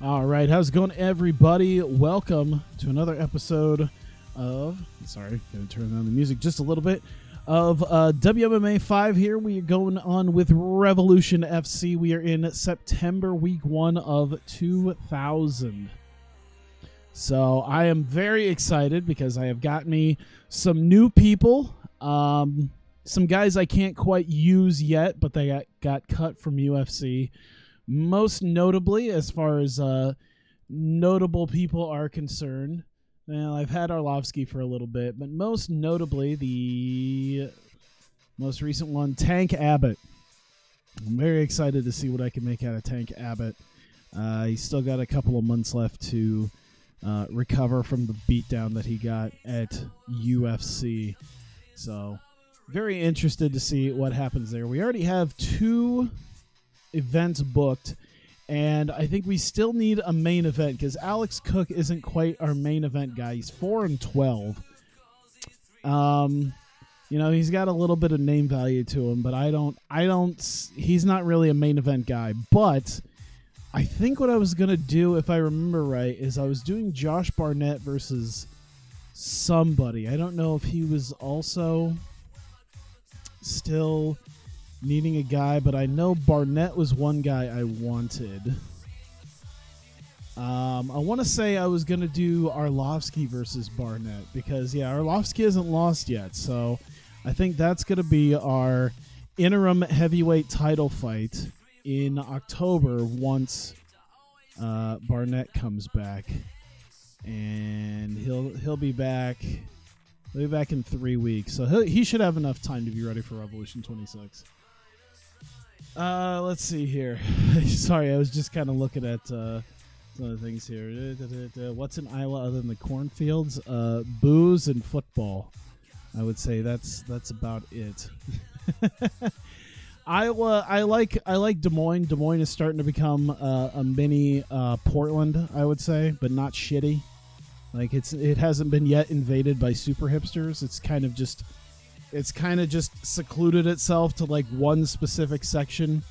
All right, how's it going, everybody? Welcome to another episode of, gonna turn down the music just a little bit, of WMMA 5 here. We are going on with Revolution FC. We are in September, week 1 of 2000. So I am very excited because I have got me some new people, some guys I can't quite use yet, but they got cut from UFC. Most notably, as far as notable people are concerned, well, I've had Arlovsky for a little bit, but most notably, the most recent one, Tank Abbott. I'm very excited to see what I can make out of Tank Abbott. He's still got a couple of months left to recover from the beatdown that he got at UFC. So, very interested to see what happens there. We already have 2 events booked, and I think we still need a main event because Alex Cook isn't quite our main event guy. He's 4-12. He's got a little bit of name value to him, but he's not really a main event guy. But I think what I was gonna do, if I remember right, is I was doing Josh Barnett versus somebody. I don't know if he was also still needing a guy, but I know Barnett was one guy I wanted. I want to say I was going to do Arlovsky versus Barnett because, Arlovsky isn't lost yet. So I think that's going to be our interim heavyweight title fight in October once Barnett comes back. And he'll be back. He'll be back in 3 weeks. So he should have enough time to be ready for Revolution 26. Let's see here. Sorry, I was just kind of looking at some of the things here. What's in Iowa other than the cornfields? Booze and football. I would say that's about it. Iowa, I like Des Moines. Des Moines is starting to become a mini Portland, I would say, but not shitty. Like it hasn't been yet invaded by super hipsters. It's kind of just secluded itself to like one specific section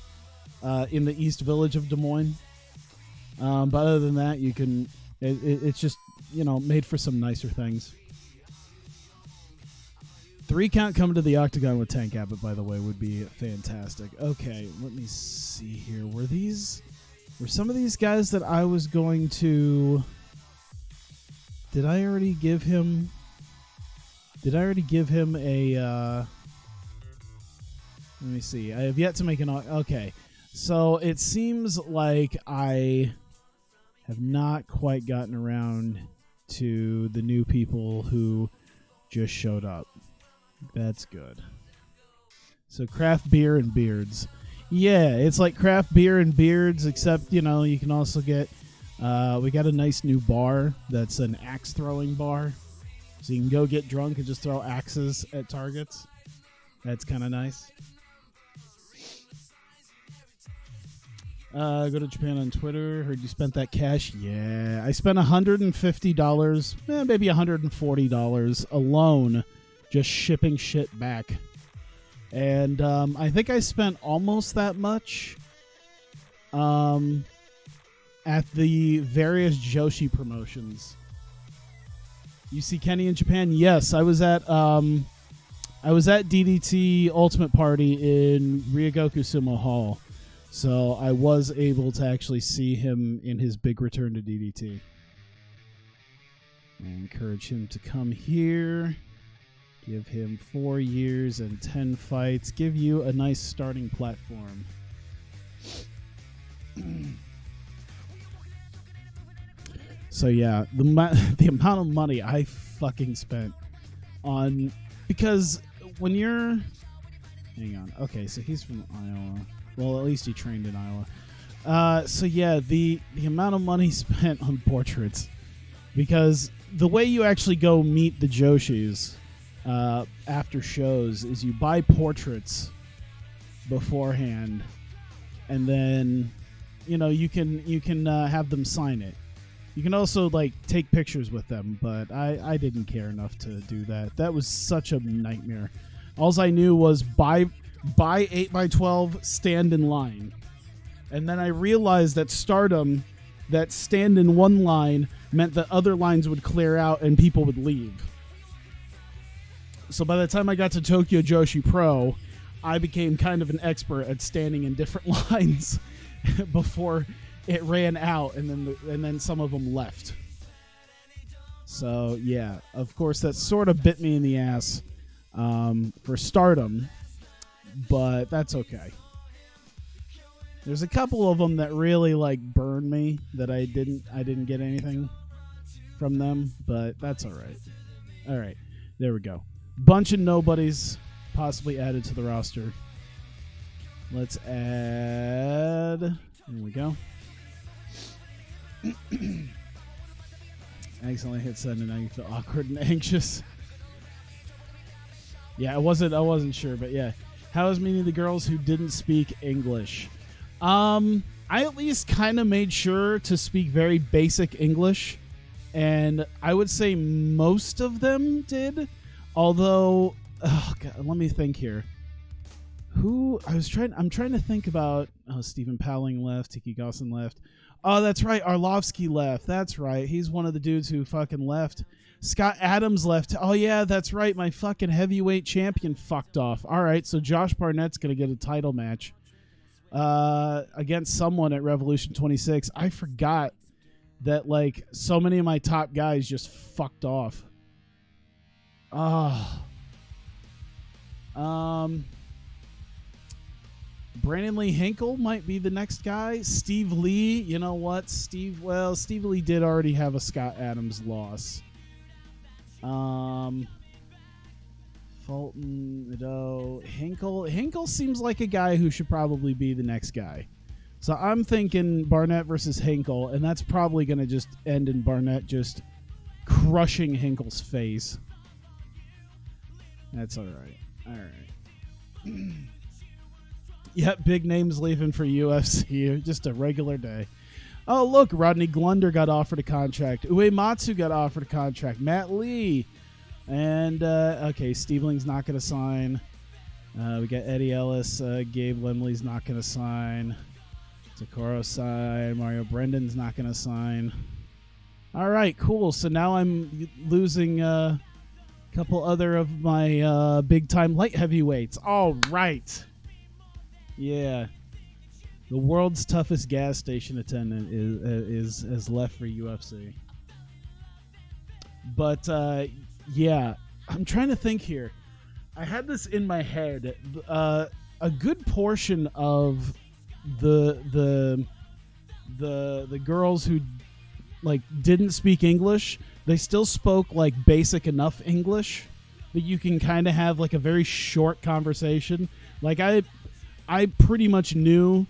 in the East Village of Des Moines. But other than that, it's just, made for some nicer things. 3 count coming to the Octagon with Tank Abbott, by the way, would be fantastic. Okay, let me see here. Were some of these guys that I was going to... Did I already give him a... let me see. I have yet to make an... Okay. So it seems like I have not quite gotten around to the new people who just showed up. That's good. So craft beer and beards. Yeah, it's like craft beer and beards, except, you can also get... we got a nice new bar that's an axe throwing bar. So you can go get drunk and just throw axes at targets. That's kind of nice. Go to Japan on Twitter. Heard you spent that cash. Yeah, I spent $150, maybe $140 alone just shipping shit back. And I think I spent almost that much at the various Joshi promotions. You see Kenny in Japan? Yes, I was at DDT Ultimate Party in Ryogoku Sumo Hall, so I was able to actually see him in his big return to DDT. I encourage him to come here. Give him 4 years and 10 fights. Give you a nice starting platform. So yeah, the amount of money I fucking spent on, because when you're, hang on, okay, so he's from Iowa. Well, at least he trained in Iowa. So yeah, the amount of money spent on portraits, because the way you actually go meet the Joshis after shows is you buy portraits beforehand, and then you can have them sign it. You can also take pictures with them, but I didn't care enough to do that. That was such a nightmare. All I knew was buy 8x12, stand in line. And then I realized that Stardom, that stand in one line meant that other lines would clear out and people would leave. So by the time I got to Tokyo Joshi Pro, I became kind of an expert at standing in different lines before it ran out, and then some of them left. So yeah, of course that sort of bit me in the ass for Stardom, but that's okay. There's a couple of them that really like burned me that I didn't get anything from them, but that's all right. All right, there we go. Bunch of nobodies possibly added to the roster. Let's add. There we go. I accidentally hit send and now you feel awkward and anxious. Yeah, I wasn't sure, but yeah. How is meeting the girls who didn't speak English? I at least kind of made sure to speak very basic English, and I would say most of them did. Although, oh God, let me think here. I'm trying to think about. Oh, Stephen Powling left. Tiki Gosson left. Oh, that's right. Arlovsky left. That's right. He's one of the dudes who fucking left. Scott Adams left. Oh, yeah, that's right. My fucking heavyweight champion fucked off. All right, so Josh Barnett's going to get a title match against someone at Revolution 26. I forgot that, like, so many of my top guys just fucked off. Brandon Lee Hinkle might be the next guy. Steve Lee, you know what? Steve Lee did already have a Scott Adams loss. Fulton, Nadeau, Hinkle seems like a guy who should probably be the next guy. So I'm thinking Barnett versus Hinkle, and that's probably going to just end in Barnett just crushing Hinkle's face. That's all right. All right. Yep, big names leaving for UFC. Just a regular day. Oh, look, Rodney Glunder got offered a contract. Uematsu got offered a contract. Matt Lee. And, okay, Stiebling's not going to sign. We got Eddie Ellis. Gabe Lemley's not going to sign. Takoro signed. Mario Brendan's not going to sign. All right, cool. So now I'm losing a couple other of my big-time light heavyweights. All right. Yeah. The world's toughest gas station attendant is left for UFC. But, yeah, I'm trying to think here. I had this in my head. A good portion of the girls who like didn't speak English, they still spoke like basic enough English that you can kind of have like a very short conversation. Like I pretty much knew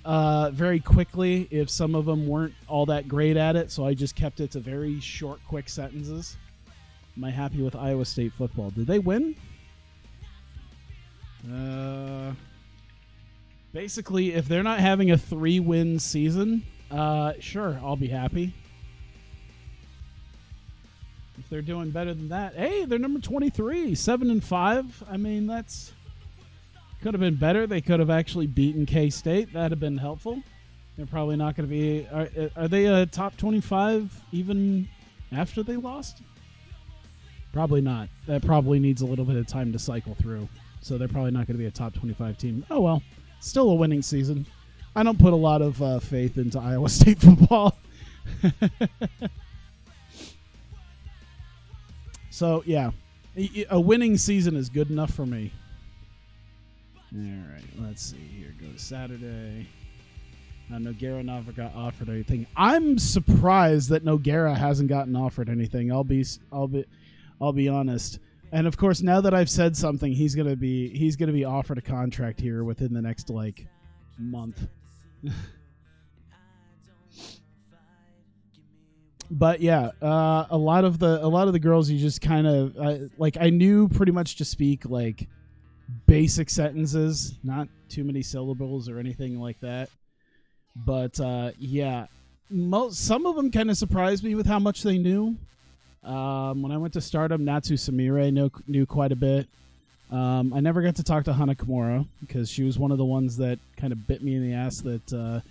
very quickly if some of them weren't all that great at it, so I just kept it to very short, quick sentences. Am I happy with Iowa State football? Did they win? Basically, if they're not having a 3-win season, sure, I'll be happy. If they're doing better than that, hey, they're number 23, 7-5. I mean, that's could have been better. They could have actually beaten K-State. That'd have been helpful. They're probably not going to be. Are they a top 25 even after they lost? Probably not. That probably needs a little bit of time to cycle through. So they're probably not going to be a top 25 team. Oh, well. Still a winning season. I don't put a lot of faith into Iowa State football. So, yeah. A winning season is good enough for me. All right. Let's see here. Go to Saturday. Nogueira never got offered anything. I'm surprised that Nogueira hasn't gotten offered anything. I'll be honest. And of course, now that I've said something, he's gonna be offered a contract here within the next like month. But yeah, a lot of the girls you just kind of like. I knew pretty much to speak like basic sentences, not too many syllables or anything like that. But yeah, some of them kind of surprised me with how much they knew. When I went to Stardom, Natsu Samire knew quite a bit. I never got to talk to Hana Kimura because she was one of the ones that kind of bit me in the ass that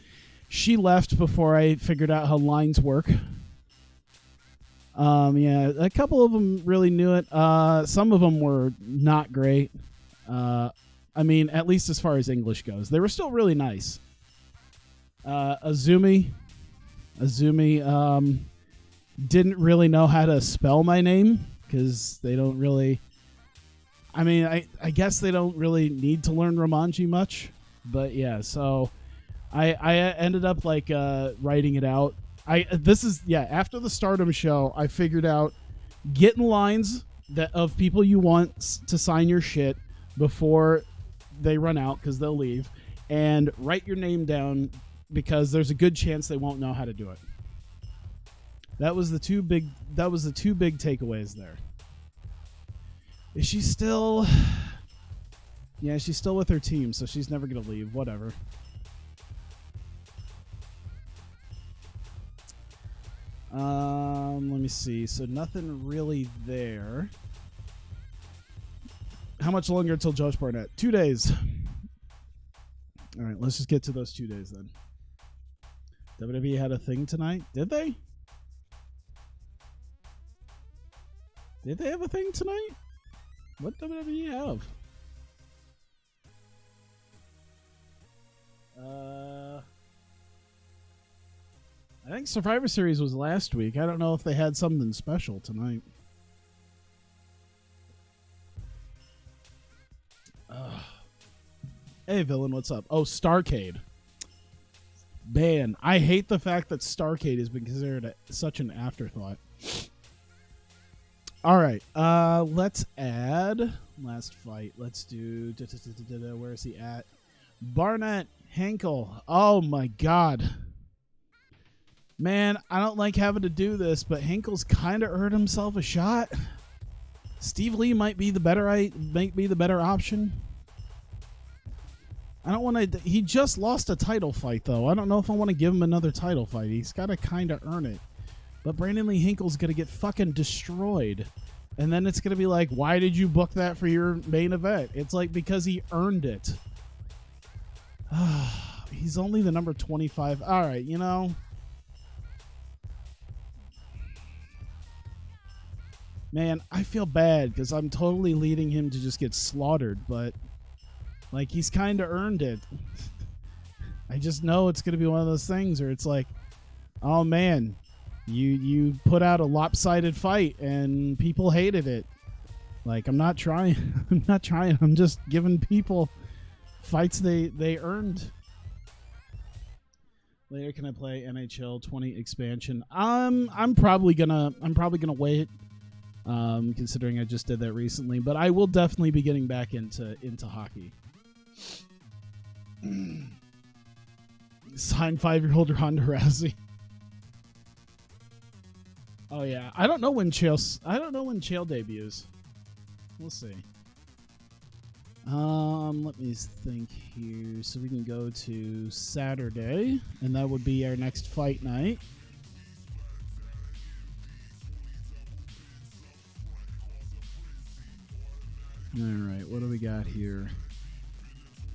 She left before I figured out how lines work. Yeah, a couple of them really knew it. Some of them were not great. I mean, at least as far as English goes, they were still really nice. Azumi, didn't really know how to spell my name because they don't really. I mean, I guess they don't really need to learn Romanji much, but yeah. So, I ended up like writing it out. After the Stardom show, I figured out getting lines of people you want to sign your shit before they run out because they'll leave, and write your name down because there's a good chance they won't know how to do it. That was the two big takeaways there. Is she still? Yeah, she's still with her team, so she's never gonna leave. Whatever. Let me see. So nothing really there. How much longer until Josh Barnett? 2 days. All right, let's just get to those 2 days then. WWE had a thing tonight. Did they? Did they have a thing tonight? What WWE have? I think Survivor Series was last week. I don't know if they had something special tonight. Hey, villain, what's up? Oh, Starcade. Man, I hate the fact that Starcade has been considered such an afterthought. All right, let's add last fight. Let's do where is he at? Barnett, Henkel. Oh my God, man, I don't like having to do this, but Henkel's kind of earned himself a shot. Steve Lee might be the better option. I don't want to. He just lost a title fight though. I don't know if I want to give him another title fight. He's got to kind of earn it. But Brandon Lee Hinkle's going to get fucking destroyed. And then it's going to be like, why did you book that for your main event? It's like, because he earned it. He's only the number 25. All right, you know. Man, I feel bad because I'm totally leading him to just get slaughtered. But, like, he's kind of earned it. I just know it's going to be one of those things where it's like, oh, man. You put out a lopsided fight and people hated it. Like, I'm not trying. I'm just giving people fights they earned. Later, can I play NHL 20 expansion? I'm probably gonna wait. Considering I just did that recently, but I will definitely be getting back into hockey. Sign 5-year-old Ronda Rousey. Oh yeah, I don't know when Chael debuts. We'll see. Let me think here. So we can go to Saturday, and that would be our next fight night. All right, what do we got here?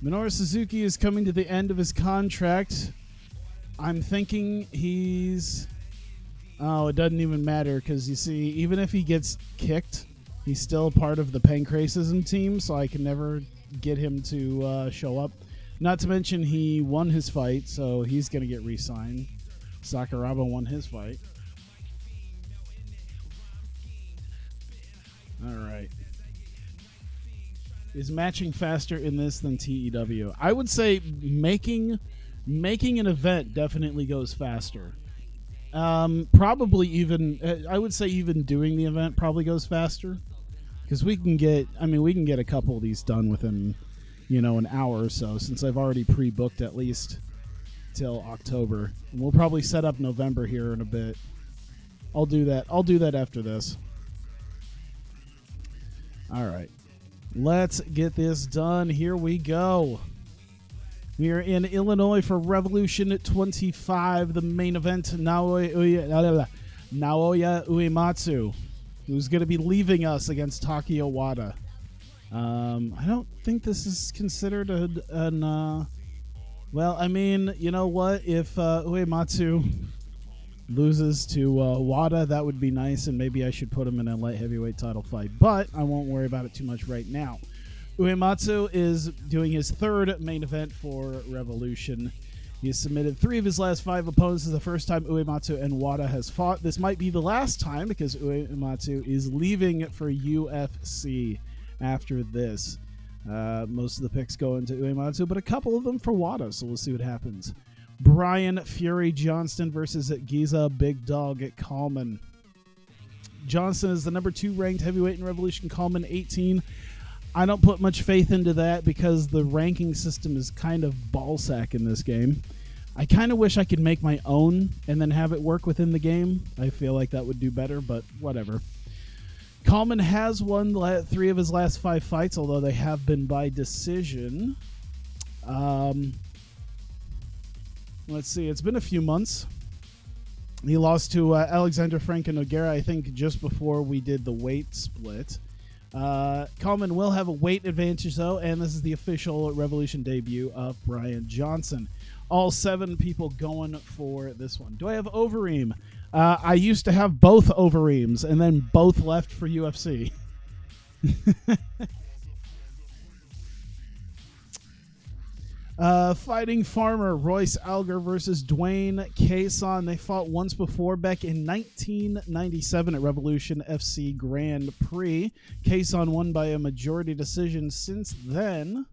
Minoru Suzuki is coming to the end of his contract. I'm thinking he's... Oh, it doesn't even matter because, you see, even if he gets kicked, he's still part of the Pancracism team, so I can never get him to show up. Not to mention he won his fight, so he's going to get re-signed. Sakuraba won his fight. All right. Is matching faster in this than TEW? I would say making an event definitely goes faster. Probably even, I would say even doing the event probably goes faster because we can get a couple of these done within, an hour or so, since I've already pre-booked at least till October. And we'll probably set up November here in a bit. I'll do that after this. All right. Let's get this done. Here we go. We are in Illinois for Revolution 25, the main event. Naoya Uematsu, who's going to be leaving us against Taki Owada. I don't think this is considered Well, I mean, you know what? If Uematsu loses to Wada, that would be nice, and maybe I should put him in a light heavyweight title fight. But I won't worry about it too much right now. Uematsu is doing his third main event for Revolution. He has submitted 3 of his last 5 opponents. This is the first time Uematsu and Wada has fought. This might be the last time because Uematsu is leaving for UFC after this. Most of the picks go into Uematsu, but a couple of them for Wada, so we'll see what happens. Brian Fury Johnston versus Giza Big Dog Coleman. Johnston is the number 2 ranked heavyweight in Revolution. Coleman 18. I don't put much faith into that because the ranking system is kind of ballsack in this game. I kind of wish I could make my own and then have it work within the game. I feel like that would do better, but whatever. Coleman has won 3 of his last 5 fights, although they have been by decision. Let's see. It's been a few months. He lost to Alexander Franco Nogueira, I think, just before we did the weight split. Coleman will have a weight advantage, though, and this is the official Revolution debut of Brian Johnson. All 7 people going for this one. Do I have Overeem? I used to have both Overeems, and then both left for UFC. Fighting Farmer, Royce Alger versus Dwayne Cason. They fought once before back in 1997 at Revolution FC Grand Prix. Cason won by a majority decision. Since then,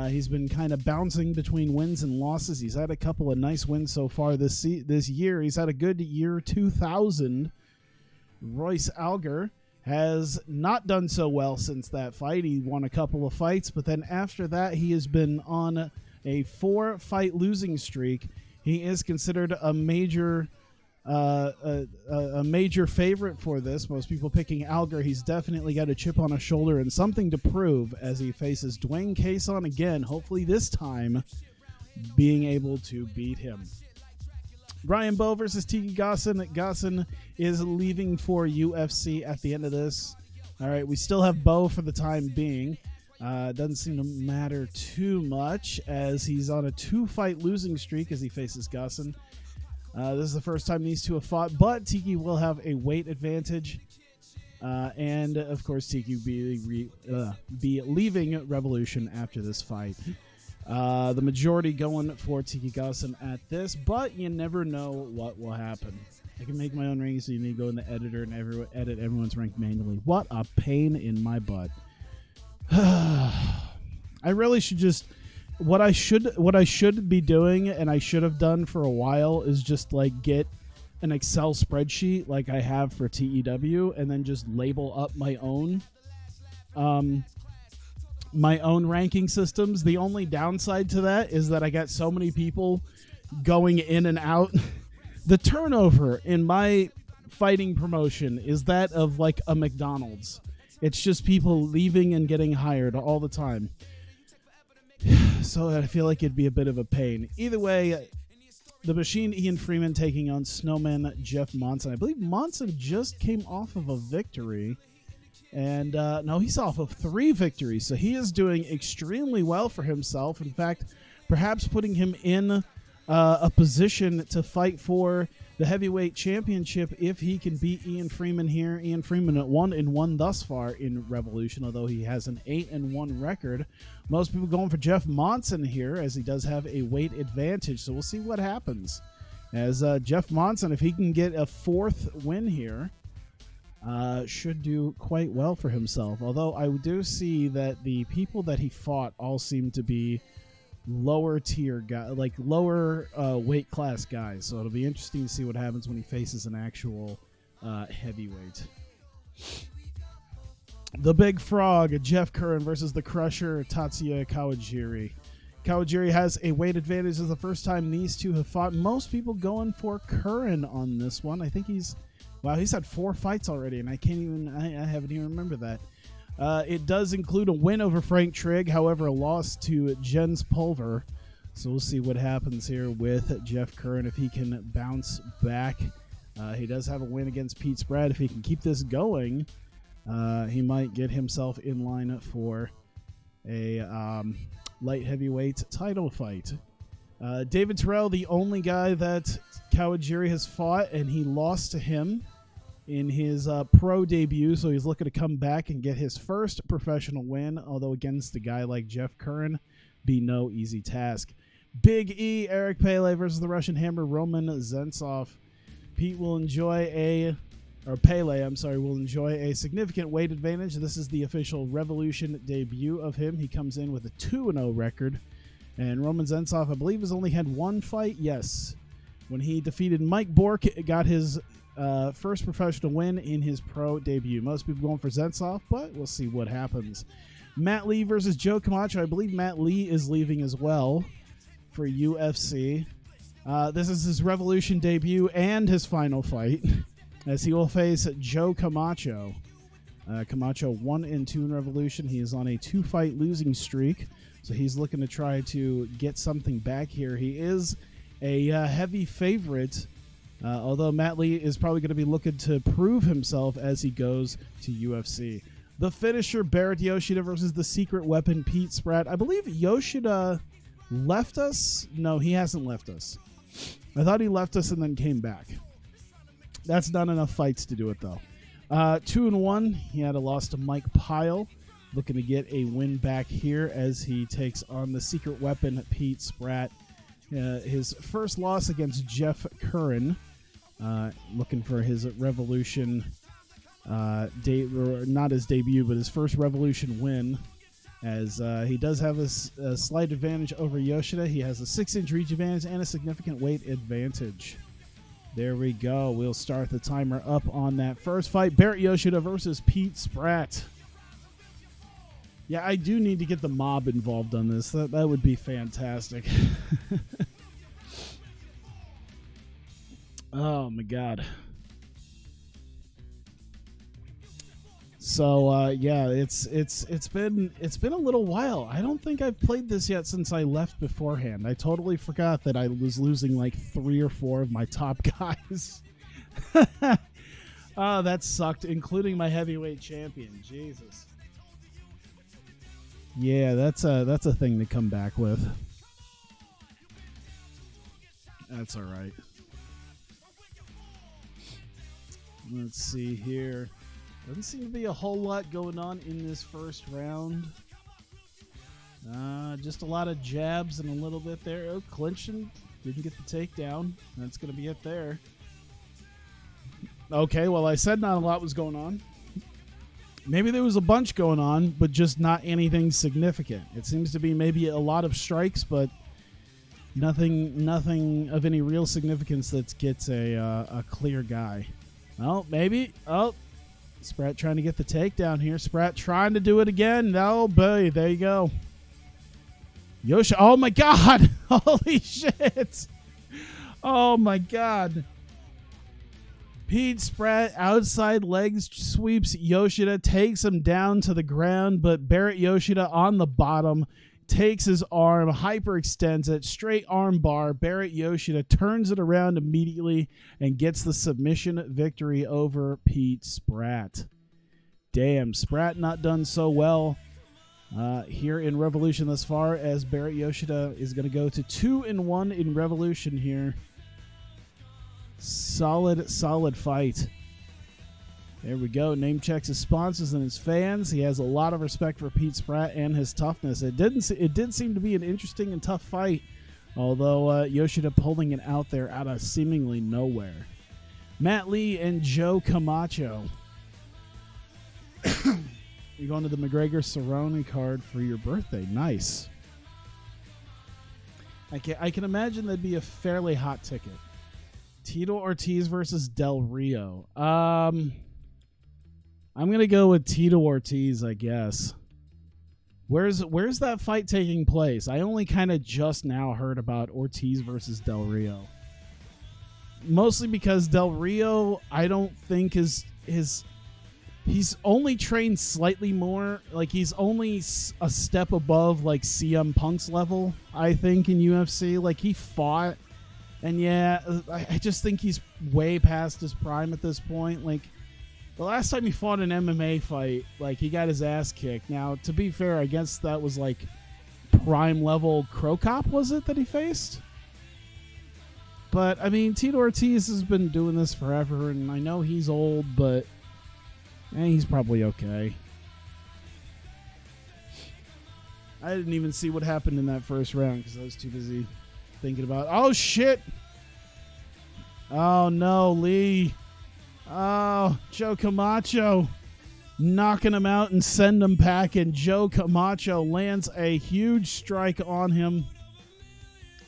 he's been kind of bouncing between wins and losses. He's had a couple of nice wins so far this year. He's had a good year 2000. Royce Alger has not done so well since that fight. He won a couple of fights, but then after that, he has been on a 4-fight losing streak. He is considered a major favorite for this. Most people picking Alger. He's definitely got a chip on his shoulder and something to prove as he faces Dwayne Cason again, hopefully this time being able to beat him. Brian Bowe versus Tiki Gosson. Gosson is leaving for UFC at the end of this. All right, we still have Bowe for the time being. Doesn't seem to matter too much as he's on a 2-fight losing streak as he faces Gosson. This is the first time these two have fought, but Tiki will have a weight advantage. And, of course, Tiki will be leaving Revolution after this fight. The majority going for Tiki Gosson at this, but you never know what will happen. I can make my own rankings, so you need to go in the editor and edit everyone's rank manually. What a pain in my butt. I really should just... What I should be doing, and I should have done for a while, is just like get an Excel spreadsheet like I have for TEW, and then just label up my own ranking systems. The only downside to that is that I got so many people going in and out. The turnover in my fighting promotion is that of like a McDonald's. It's just people leaving and getting hired all the time. So I feel like it'd be a bit of a pain. Either way, the Machine Ian Freeman taking on Snowman Jeff Monson. I believe Monson just came off of a victory. And no, he's off of 3 victories. So he is doing extremely well for himself. In fact, perhaps putting him in a position to fight for the heavyweight championship if he can beat Ian Freeman here. Ian Freeman at 1-1 thus far in Revolution, although he has an 8-1 record. Most people going for Jeff Monson here, as he does have a weight advantage. So we'll see what happens. As Jeff Monson, if he can get a 4th win here, should do quite well for himself. Although I do see that the people that he fought all seem to be lower tier guy, like lower weight class guys. So it'll be interesting to see what happens when he faces an actual heavyweight. The Big Frog, Jeff Curran versus the Crusher, Tatsuya Kawajiri. Kawajiri has a weight advantage. This is the first time these two have fought. Most people going for Curran on this one. I think he's had 4 fights already, and I haven't even remembered that. It does include a win over Frank Trigg, however, a loss to Jens Pulver. So we'll see what happens here with Jeff Curran if he can bounce back. He does have a win against Pete Spratt. If he can keep this going, he might get himself in line for a light heavyweight title fight. David Terrell, the only guy that Kawajiri has fought, and he lost to him in his pro debut, so he's looking to come back and get his first professional win, although against a guy like Jeff Curran, be no easy task. Big E, Eric Pele versus the Russian Hammer, Roman Zentsov. Pete will enjoy Pele, will enjoy a significant weight advantage. This is the official Revolution debut of him. He comes in with a 2-0 record. And Roman Zentsov, I believe, has only had one fight. Yes. When he defeated Mike Bork, got his first professional win in his pro debut. Most people going for Zentsov, but we'll see what happens. Matt Lee versus Joe Camacho. I believe Matt Lee is leaving as well for UFC. This is his Revolution debut and his final fight, as he will face Joe Camacho. Camacho 1-2 in Revolution. He is on a 2-fight losing streak, so he's looking to try to get something back here. He is a heavy favorite, although Matt Lee is probably going to be looking to prove himself as he goes to UFC. The finisher, Barrett Yoshida versus the secret weapon, Pete Spratt. I believe Yoshida left us. No, he hasn't left us. I thought he left us and then came back. That's not enough fights to do it, though. 2-1. He had a loss to Mike Pyle. Looking to get a win back here as he takes on the secret weapon, Pete Spratt. His first loss against Jeff Curran. Looking for his Revolution, not his debut, but his first Revolution win. As he does have a slight advantage over Yoshida. He has a 6-inch reach advantage and a significant weight advantage. There we go. We'll start the timer up on that first fight. Barrett Yoshida versus Pete Spratt. Yeah, I do need to get the mob involved on this. That would be fantastic. Oh my god. So yeah, it's been a little while. I don't think I've played this yet since I left beforehand. I totally forgot that I was losing like 3 or 4 of my top guys. Oh, that sucked, including my heavyweight champion. Jesus. Yeah, that's a thing to come back with. That's all right. Let's see here. Doesn't seem to be a whole lot going on in this first round. Just a lot of jabs and a little bit there. Oh, clinching. Didn't get the takedown. That's going to be it there. Okay, well, I said not a lot was going on. Maybe there was a bunch going on, but just not anything significant. It seems to be maybe a lot of strikes, but nothing of any real significance that gets a clear guy. Well, maybe. Oh, Spratt trying to get the takedown here. Spratt trying to do it again. No, boy, there you go. Yoshi. Oh, my God. Holy shit. Oh, my God. Pete Spratt outside legs sweeps Yoshida, takes him down to the ground, but Barrett Yoshida on the bottom takes his arm, hyperextends it, straight arm bar. Barrett Yoshida turns it around immediately and gets the submission victory over Pete Spratt. Damn, Spratt not done so well here in Revolution thus far, as Barrett Yoshida is going to go to 2-1 in Revolution here. Solid fight. There we go. Name checks his sponsors and his fans. He has a lot of respect for Pete Spratt and his toughness. It did seem to be an interesting and tough fight, although Yoshida pulling it out there out of seemingly nowhere. Matt Lee and Joe Camacho. You're going to the McGregor Cerrone card for your birthday. Nice. I can imagine that'd be a fairly hot ticket. Tito Ortiz versus Del Rio. I'm going to go with Tito Ortiz, I guess. Where's that fight taking place? I only kind of just now heard about Ortiz versus Del Rio. Mostly because Del Rio, I don't think he's only trained slightly more. Like, he's only a step above, like, CM Punk's level, I think, in UFC. Like, he fought. And yeah, I just think he's way past his prime at this point. Like, the last time he fought an MMA fight, like, he got his ass kicked. Now, to be fair, I guess that was like prime level Crow Cop, was it, that he faced? But, I mean, Tito Ortiz has been doing this forever, and I know he's old, but he's probably okay. I didn't even see what happened in that first round because I was too busy thinking about, oh, shit. Oh, no, Lee. Oh, Joe Camacho knocking him out and send him packing. Joe Camacho lands a huge strike on him.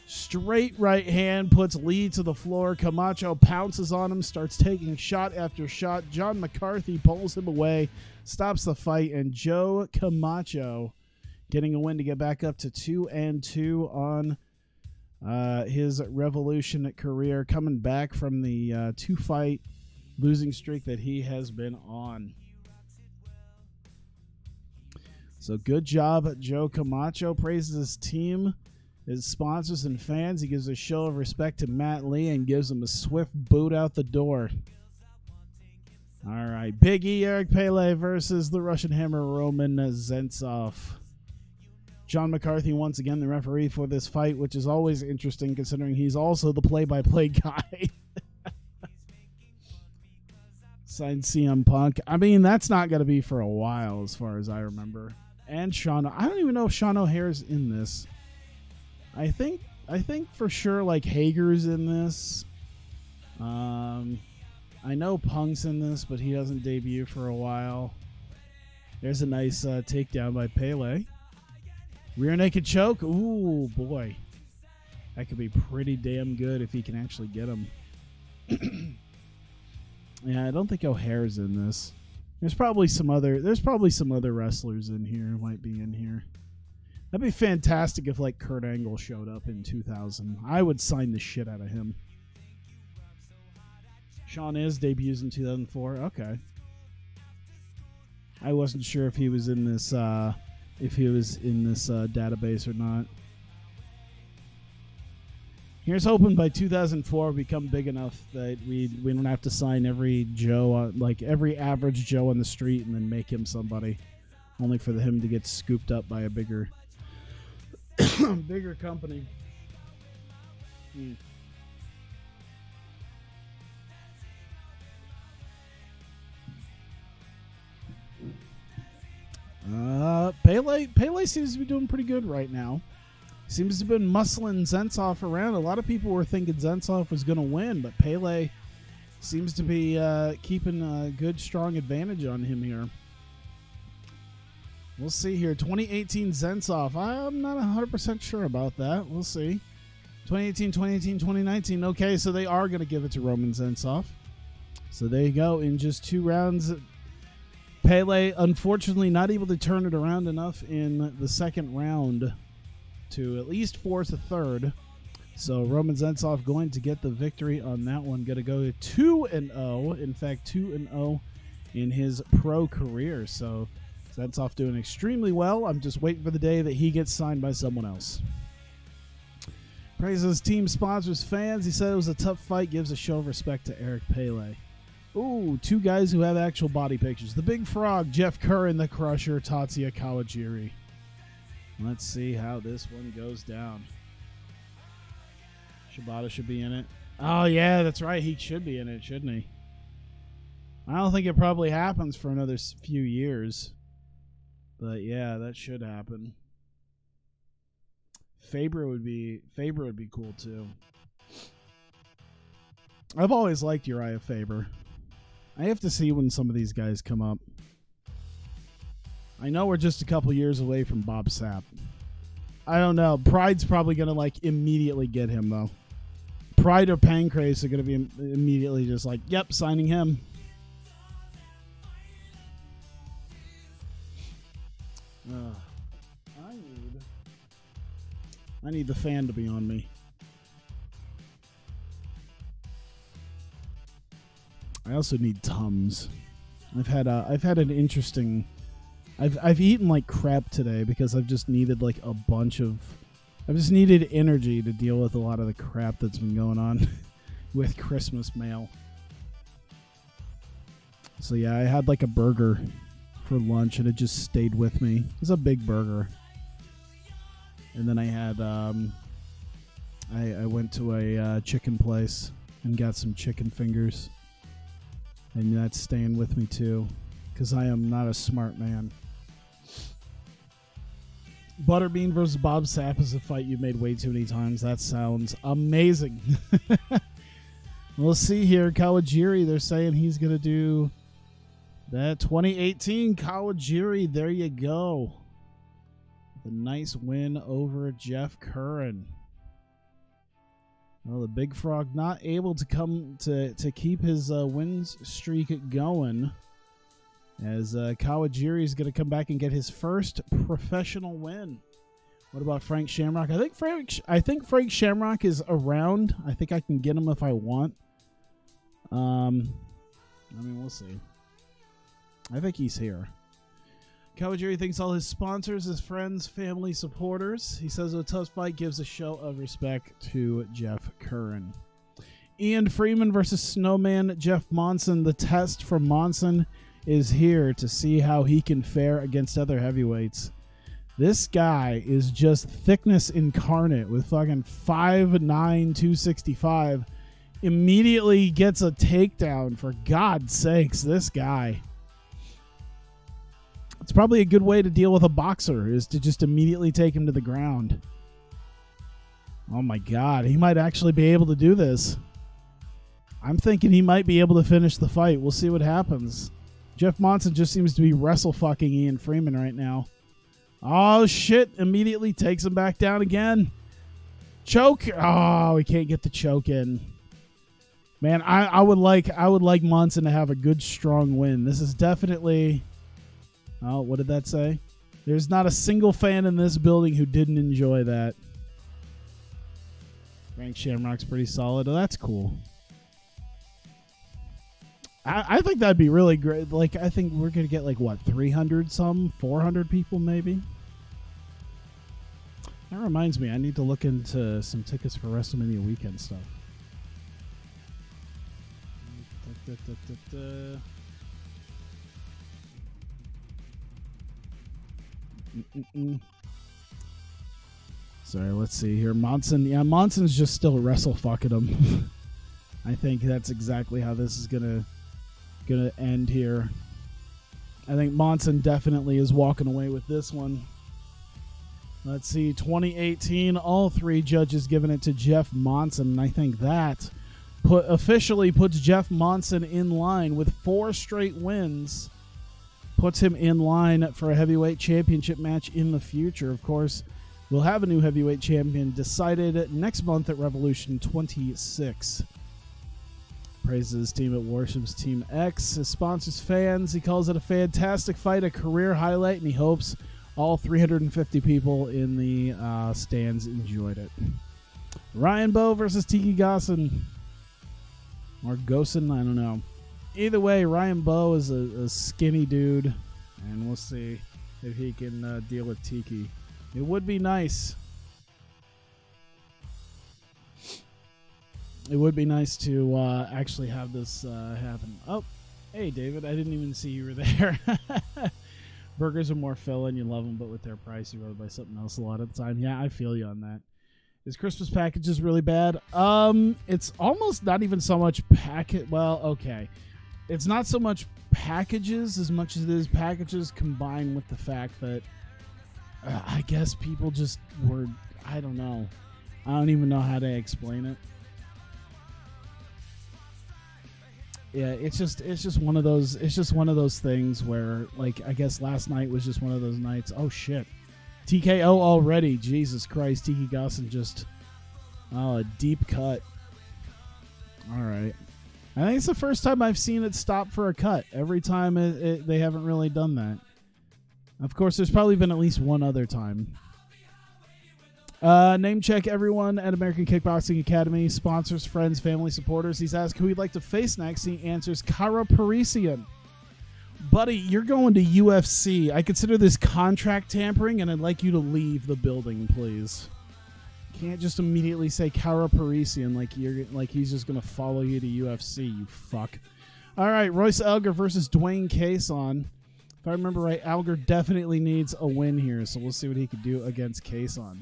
Straight right hand puts Lee to the floor. Camacho pounces on him, starts taking shot after shot. John McCarthy pulls him away, stops the fight, and Joe Camacho getting a win to get back up to 2-2 on his Revolution career, coming back from the 2-fight losing streak that he has been on. So good job, Joe Camacho. Praises his team, his sponsors and fans. He gives a show of respect to Matt Lee and gives him a swift boot out the door. All right, Big E, Eric Pele versus the Russian Hammer, Roman Zentsov. John McCarthy, once again, the referee for this fight, which is always interesting considering he's also the play-by-play guy. Signed CM Punk. I mean, that's not going to be for a while as far as I remember. And Sean, I don't even know if Sean O'Hare's in this. I think for sure like Hager's in this. I know Punk's in this, but he doesn't debut for a while. There's a nice takedown by Pele. Rear naked choke. Ooh, boy. That could be pretty damn good if he can actually get him. Yeah, I don't think O'Hare's in this. There's probably some other wrestlers in here who might be in here. That'd be fantastic if like Kurt Angle showed up in 2000. I would sign the shit out of him. Sean is debuts in 2004. Okay. I wasn't sure if he was in this database or not. Here's hoping by 2004 we become big enough that we don't have to sign every Joe, like every average Joe on the street, and then make him somebody, only for him to get scooped up by a bigger company. Pele seems to be doing pretty good right now. Seems to have been muscling Zentsov around. A lot of people were thinking Zentsov was going to win, but Pele seems to be keeping a good, strong advantage on him here. We'll see here. 2018 Zentsov. I'm not 100% sure about that. We'll see. 2018, 2019. Okay, so they are going to give it to Roman Zentsov. So there you go. In just 2 rounds, Pele, unfortunately, not able to turn it around enough in the second round to at least force a third. So Roman Zentsov going to get the victory on that one. Going to go to 2-0. In fact, 2-0 in his pro career. So Zentsov doing extremely well. I'm just waiting for the day that he gets signed by someone else. Praises team sponsors, fans. He said it was a tough fight. Gives a show of respect to Eric Pele. Ooh, 2 guys who have actual body pictures. The Big Frog, Jeff Kerr, and the Crusher, Tatsuya Kawajiri. Let's see how this one goes down. Shibata should be in it. Oh, yeah, that's right. He should be in it, shouldn't he? I don't think it probably happens for another few years. But, yeah, that should happen. Faber would be cool, too. I've always liked Uriah Faber. I have to see when some of these guys come up. I know we're just a couple years away from Bob Sapp. I don't know. Pride's probably going to, like, immediately get him, though. Pride or Pancrase are going to be immediately just like, yep, signing him. I need the fan to be on me. I also need Tums. I've had an interesting. I've eaten like crap today because I've just needed like a bunch of. I've just needed energy to deal with a lot of the crap that's been going on with Christmas mail. So yeah, I had like a burger for lunch and it just stayed with me. It was a big burger. And then I had I went to a chicken place and got some chicken fingers. And that's staying with me too, because I am not a smart man. Butterbean versus Bob Sapp is a fight you've made way too many times. That sounds amazing. We'll see here. Kawajiri, they're saying he's going to do that 2018 Kawajiri. There you go. The nice win over Jeff Curran. Well, the Big Frog not able to come to keep his wins streak going, as Kawajiri is going to come back and get his first professional win. What about Frank Shamrock? I think Frank Shamrock is around. I think I can get him if I want. I mean, we'll see. I think he's here. Kawajiri thanks all his sponsors, his friends, family, supporters. He says a tough fight gives a show of respect to Jeff Curran. Ian Freeman versus Snowman Jeff Monson. The test for Monson is here to see how he can fare against other heavyweights. This guy is just thickness incarnate with fucking 5'9", 265. Immediately gets a takedown, for God's sakes, this guy. It's probably a good way to deal with a boxer, is to just immediately take him to the ground. Oh my God, he might actually be able to do this. I'm thinking he might be able to finish the fight. We'll see what happens. Jeff Monson just seems to be wrestle fucking Ian Freeman right now. Oh shit, immediately takes him back down again. Choke. Oh, he can't get the choke in. Man, I would like Monson to have a good strong win. This is definitely... Oh, what did that say? There's not a single fan in this building who didn't enjoy that. Frank Shamrock's pretty solid. Oh, that's cool. I think that'd be really great. Like, I think we're going to get, like, what, 300 some? 400 people, maybe? That reminds me, I need to look into some tickets for WrestleMania weekend stuff. Sorry, let's see here. Monson, yeah, Monson's just still wrestle fucking him. I think that's exactly how this is gonna end here. I think Monson definitely is walking away with this one. Let's see, 2018, all three judges giving it to Jeff Monson, and I think that officially puts Jeff Monson in line with 4 straight wins. Puts him in line for a heavyweight championship match in the future. Of course, we'll have a new heavyweight champion decided next month at Revolution 26. Praises his team at Warships Team X. His sponsors, fans. He calls it a fantastic fight, a career highlight, and he hopes all 350 people in the stands enjoyed it. Ryan Bowe versus Tiki Gossen. Or Gosen, I don't know. Either way, Ryan Bowe is a skinny dude, and we'll see if he can deal with Tiki. It would be nice. It would be nice to actually have this happen. Oh, hey, David. I didn't even see you were there. Burgers are more filling. You love them, but with their price, you rather buy something else a lot of the time. Yeah, I feel you on that. Is Christmas packages really bad? It's almost not even so much packet. Well, okay. It's not so much packages as much as it is packages combined with the fact that I guess people just were, I don't know. I don't even know how to explain it. Yeah, it's just one of those things where, like, I guess last night was just one of those nights. Oh shit. TKO already. Jesus Christ. Tiki Gossen just a deep cut. All right. I think it's the first time I've seen it stop for a cut. Every time they haven't really done that. Of course, there's probably been at least one other time. Name check everyone at American Kickboxing Academy. Sponsors, friends, family, supporters. He's asked who he'd like to face next. He answers Kara Parisian. Buddy, you're going to UFC. I consider this contract tampering, and I'd like you to leave the building, please. Can't just immediately say Kara Parisian like he's just gonna follow you to UFC, you fuck. All right, Royce Alger versus Dwayne Cason. If I remember right, Alger definitely needs a win here, so we'll see what he could do against Cason.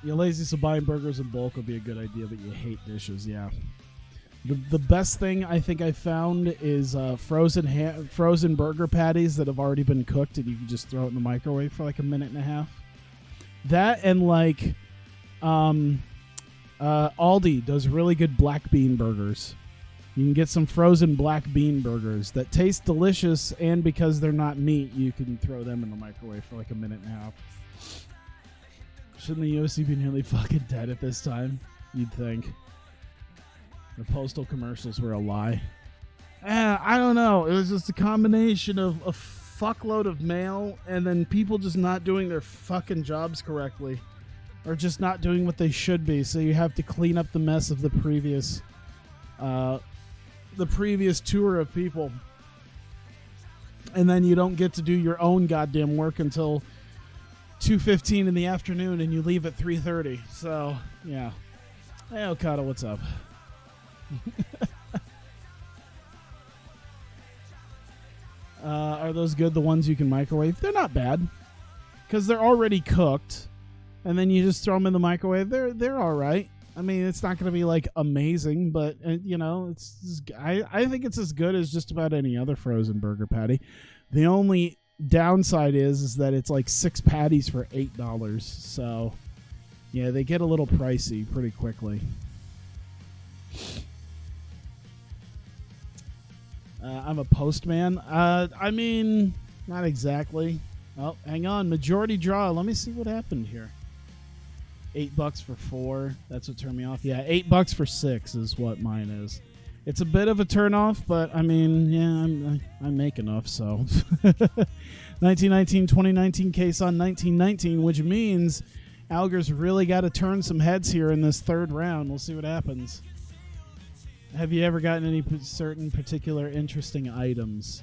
You're lazy, so buying burgers in bulk would be a good idea, but you hate dishes. Yeah. The best thing I think I found is frozen burger patties that have already been cooked, and you can just throw it in the microwave for like a minute and a half. That and like Aldi does really good black bean burgers. You can get some frozen black bean burgers that taste delicious, and because they're not meat, you can throw them in the microwave for like a minute and a half. Shouldn't the UFC be nearly fucking dead at this time? You'd think. The postal commercials were a lie. I don't know. It was just a combination of a fuckload of mail and then people just not doing their fucking jobs correctly. Or just not doing what they should be. So you have to clean up the mess of the previous tour of people. And then you don't get to do your own goddamn work until 2:15 in the afternoon, and you leave at 3:30. So, yeah. Hey, Okada, what's up? Are those good, the ones you can microwave? They're not bad, because they're already cooked, and then you just throw them in the microwave. They're all right. I mean, it's not going to be like amazing, but I think it's as good as just about any other frozen burger patty. The only downside is that it's like 6 patties for $8. So, yeah, they get a little pricey pretty quickly. I'm a postman. I mean, not exactly. Oh, hang on. Majority draw. Let me see what happened here. $8 for 4. That's what turned me off. Yeah, $8 for 6 is what mine is. It's a bit of a turnoff, but I mean, yeah, I make enough, so. 2019 case on 1919, which means Alger's really got to turn some heads here in this third round. We'll see what happens. Have you ever gotten any certain particular interesting items,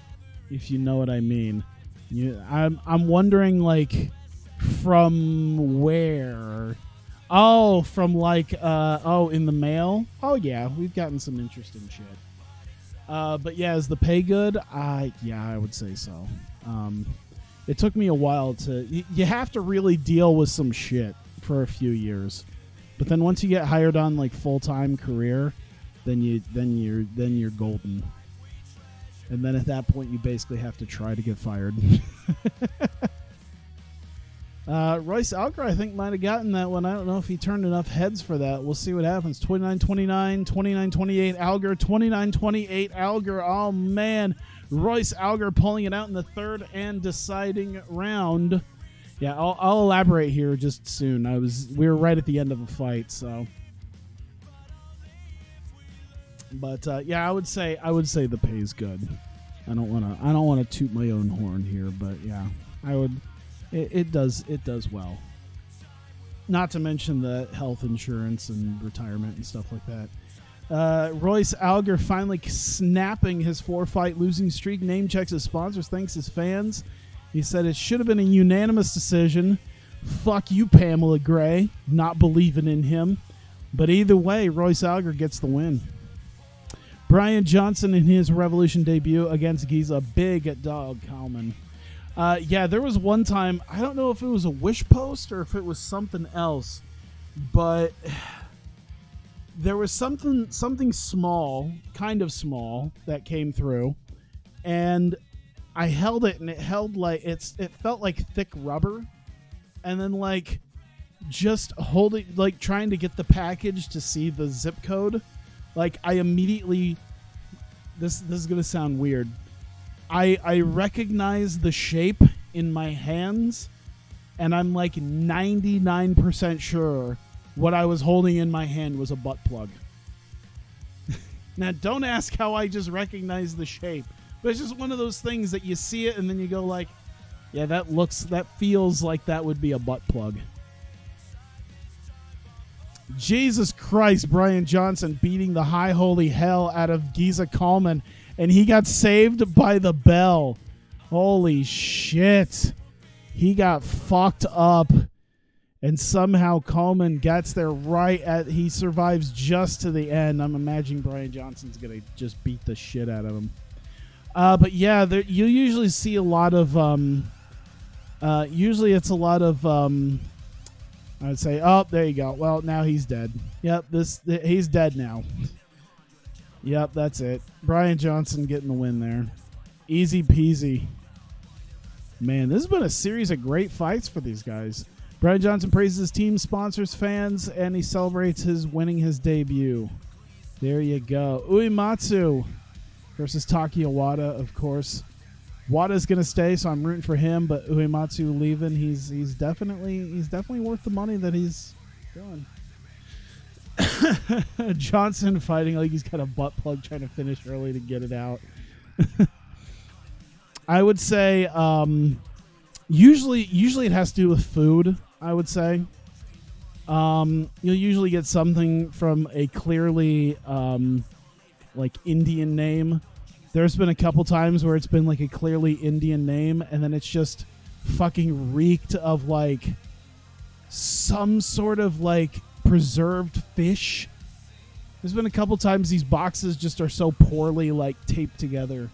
if you know what I mean? I'm wondering, like, from where? Oh, from like, in the mail? Oh, yeah, we've gotten some interesting shit. But yeah, is the pay good? Yeah, I would say so. It took me a while to... You have to really deal with some shit for a few years. But then once you get hired on, like, full-time career, then you're golden. And then at that point, you basically have to try to get fired. Royce Alger, I think, might have gotten that one. I don't know if he turned enough heads for that. We'll see what happens. 29-29, 29-28 Alger, 29-28 Alger. Oh, man. Royce Alger pulling it out in the third and deciding round. Yeah, I'll elaborate here just soon. We were right at the end of a fight, so. But yeah, I would say the pay's good. I don't wanna toot my own horn here, but yeah, I would. It does well. Not to mention the health insurance and retirement and stuff like that. Royce Alger finally snapping his 4-fight losing streak. Name checks his sponsors, thanks his fans. He said it should have been a unanimous decision. Fuck you, Pamela Gray, not believing in him. But either way, Royce Alger gets the win. Brian Johnson in his Revolution debut against Giza, big dog Kalman. Yeah, there was one time, I don't know if it was a wish post or if it was something else, but there was something small, kind of small, that came through, and I held it, and it held like, it felt like thick rubber, and then like just holding, like trying to get the package to see the zip code, like I immediately, this is going to sound weird, I recognize the shape in my hands, and I'm like 99% sure what I was holding in my hand was a butt plug. Now, don't ask how I just recognize the shape, but it's just one of those things that you see it and then you go like, yeah, that feels like that would be a butt plug. Jesus Christ, Brian Johnson beating the high holy hell out of Giza Kalman, and he got saved by the bell. Holy shit. He got fucked up, and somehow Kalman gets there he survives just to the end. I'm imagining Brian Johnson's going to just beat the shit out of him. But yeah, you usually see a lot of, usually it's a lot of, I would say, oh, there you go. Well, now he's dead. Yep, he's dead now. Yep, that's it. Brian Johnson getting the win there. Easy peasy. Man, this has been a series of great fights for these guys. Brian Johnson praises his team, sponsors, fans, and he celebrates his winning his debut. There you go. Uematsu versus Taki Iwata, of course. Wada's gonna stay, so I'm rooting for him. But Uematsu leaving, he's definitely worth the money that he's doing. Johnson fighting like he's got a butt plug, trying to finish early to get it out. I would say usually it has to do with food. I would say you'll usually get something from a clearly like Indian name. There's been a couple times where it's been like a clearly Indian name, and then it's just fucking reeked of like some sort of like preserved fish. There's been a couple times these boxes just are so poorly like taped together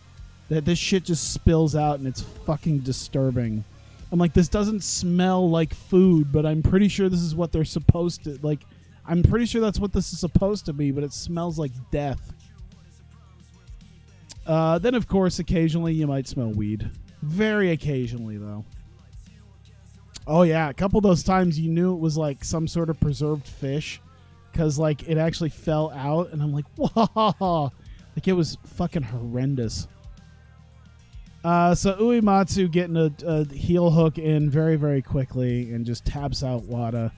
that this shit just spills out, and it's fucking disturbing. I'm like, this doesn't smell like food, but I'm pretty sure this is what they're supposed to like. I'm pretty sure that's what this is supposed to be, but it smells like death. Then, of course, occasionally you might smell weed. Very occasionally, though. Oh, yeah. A couple of those times you knew it was like some sort of preserved fish because like it actually fell out, and I'm like, whoa. Like it was fucking horrendous. So Uematsu getting a heel hook in very, very quickly and just taps out Wada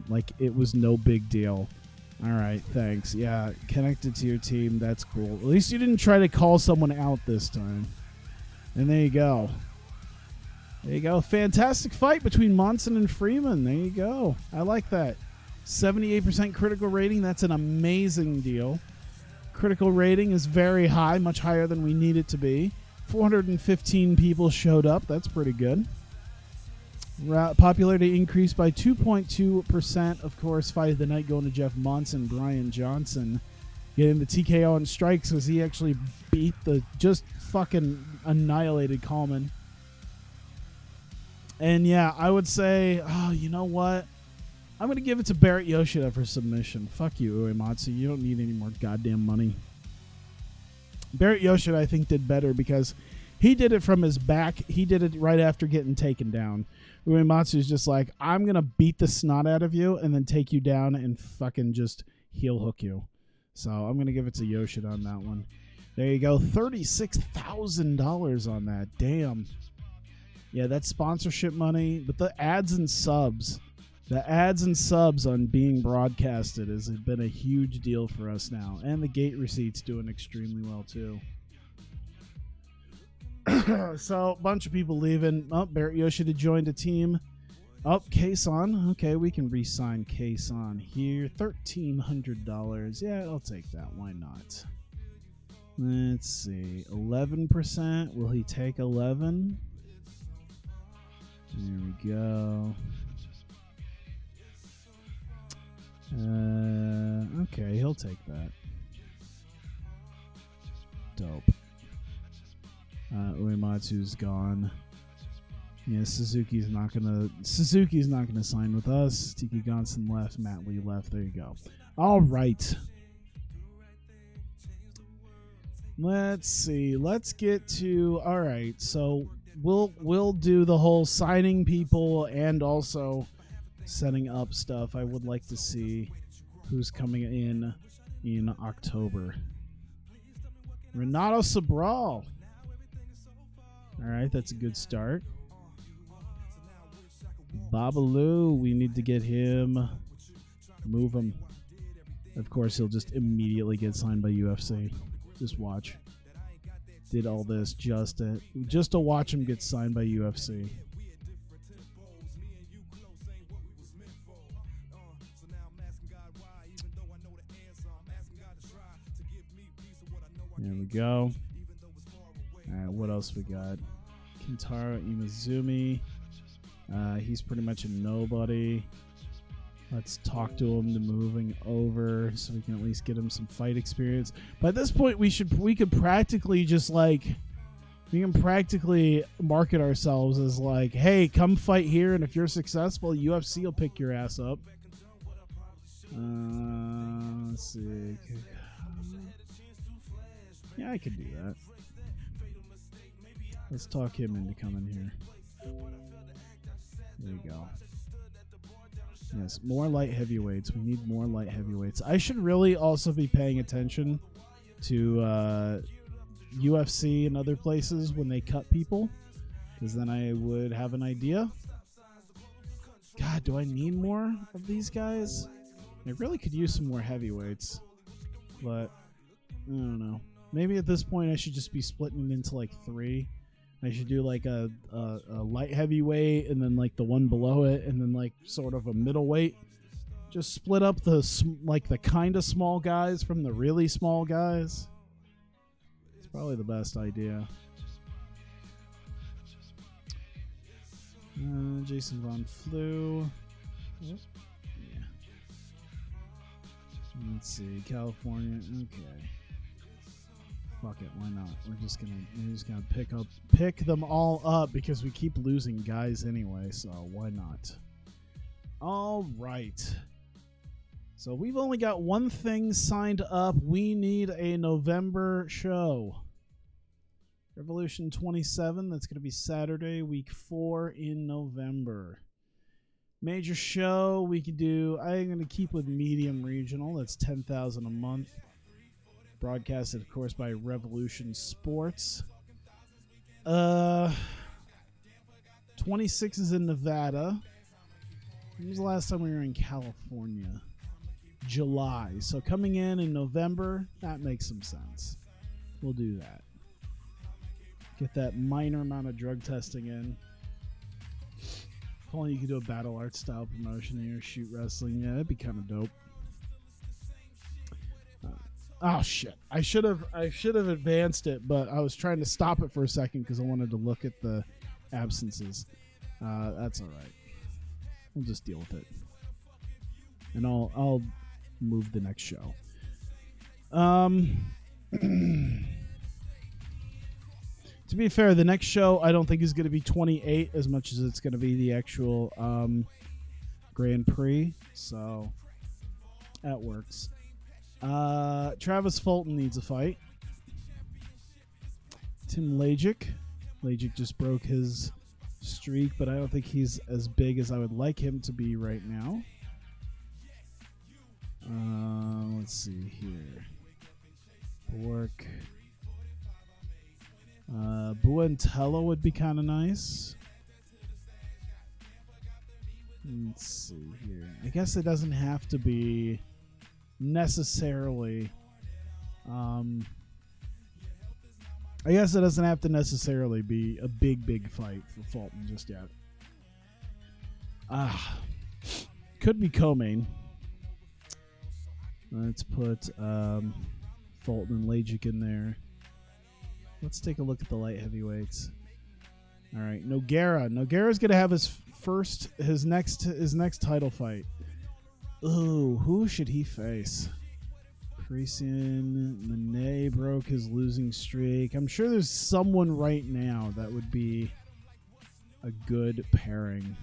like it was no big deal. All right, thanks. Yeah, connected to your team. That's cool. At least you didn't try to call someone out this time. And there you go. There you go. Fantastic fight between Monson and Freeman. There you go. I like that. 78% critical rating. That's an amazing deal. Critical rating is very high, much higher than we need it to be. 415 people showed up. That's pretty good. Popularity increased by 2.2%. Of course, fight of the night going to Jeff Monson. Brian Johnson getting the TKO on strikes as he actually beat the just fucking annihilated Coleman. And yeah, I would say, oh, you know what? I'm going to give it to Barrett Yoshida for submission. Fuck you, Uematsu. You don't need any more goddamn money. Barrett Yoshida, I think, did better because he did it from his back. He did it right after getting taken down. Uematsu's just like, I'm going to beat the snot out of you and then take you down and fucking just heel hook you. So I'm going to give it to Yoshida on that one. There you go. $36,000 on that. Damn. Yeah, that's sponsorship money. But the ads and subs. The ads and subs on being broadcasted has been a huge deal for us now. And the gate receipts doing extremely well, too. So, a bunch of people leaving. Oh, Barrett Yoshida joined a team. Oh, Kason. Okay, we can re-sign Kason here. $1,300. Yeah, I'll take that. Why not? Let's see. 11%. Will he take 11? There we go. Okay, he'll take that. Dope. Uematsu's gone. Yeah, Suzuki's not gonna sign with us. Tiki Gonson left. Matt Lee left. There you go. All right. Let's see. Let's get to. All right. So we'll do the whole signing people and also setting up stuff. I would like to see who's coming in October. Renato Sobral. All right, that's a good start. Babalu, we need to get him. Move him. Of course, he'll just immediately get signed by UFC. Just watch. Did all this just to watch him get signed by UFC. There we go. Alright, what else we got? Kintaro Imazumi. He's pretty much a nobody. Let's talk to him to moving over so we can at least get him some fight experience. By this point, we could practically just like We can practically market ourselves as like, hey, come fight here, and if you're successful, UFC will pick your ass up. Let's see. Yeah, I could do that. Let's talk him into coming here. There you go. Yes, more light heavyweights. We need more light heavyweights. I should really also be paying attention to UFC and other places when they cut people, because then I would have an idea. God, do I need more of these guys? I really could use some more heavyweights, but I don't know. Maybe at this point I should just be splitting it into like 3. I should do like a light heavyweight, and then like the one below it, and then like sort of a middleweight. Just split up the kind of small guys from the really small guys. It's probably the best idea. Jason Von Flew. Yep. Yeah. Let's see, California. Okay. Fuck it, why not? We're just gonna pick them all up because we keep losing guys anyway, so why not? All right. So we've only got one thing signed up. We need a November show. Revolution 27, that's going to be Saturday, week 4 in November. Major show, we could do, I'm going to keep with medium regional, that's $10,000 a month. Broadcasted, of course, by Revolution Sports. 26 is in Nevada. When was the last time we were in California? July. So coming in November, that makes some sense. We'll do that. Get that minor amount of drug testing in. If only you could do a battle arts style promotion here, shoot wrestling. Yeah, that'd be kind of dope. Oh shit! I should have advanced it, but I was trying to stop it for a second because I wanted to look at the absences. That's all right. We'll just deal with it, and I'll move the next show. To be fair, the next show I don't think is going to be 28 as much as it's going to be the actual Grand Prix, so that works. Travis Fulton needs a fight. Tim Lajic just broke his streak, but I don't think he's as big as I would like him to be right now. Let's see here. Bork. Buentello would be kind of nice. Let's see here. I guess it doesn't have to be necessarily I guess it doesn't have to necessarily be a big fight for Fulton just yet. Could be co-main. Let's put Fulton and Lajic in there. Let's take a look at the light heavyweights. All right, Nogueira's gonna have his next title fight. Ooh, who should he face? Parisian Monet broke his losing streak. I'm sure there's someone right now that would be a good pairing.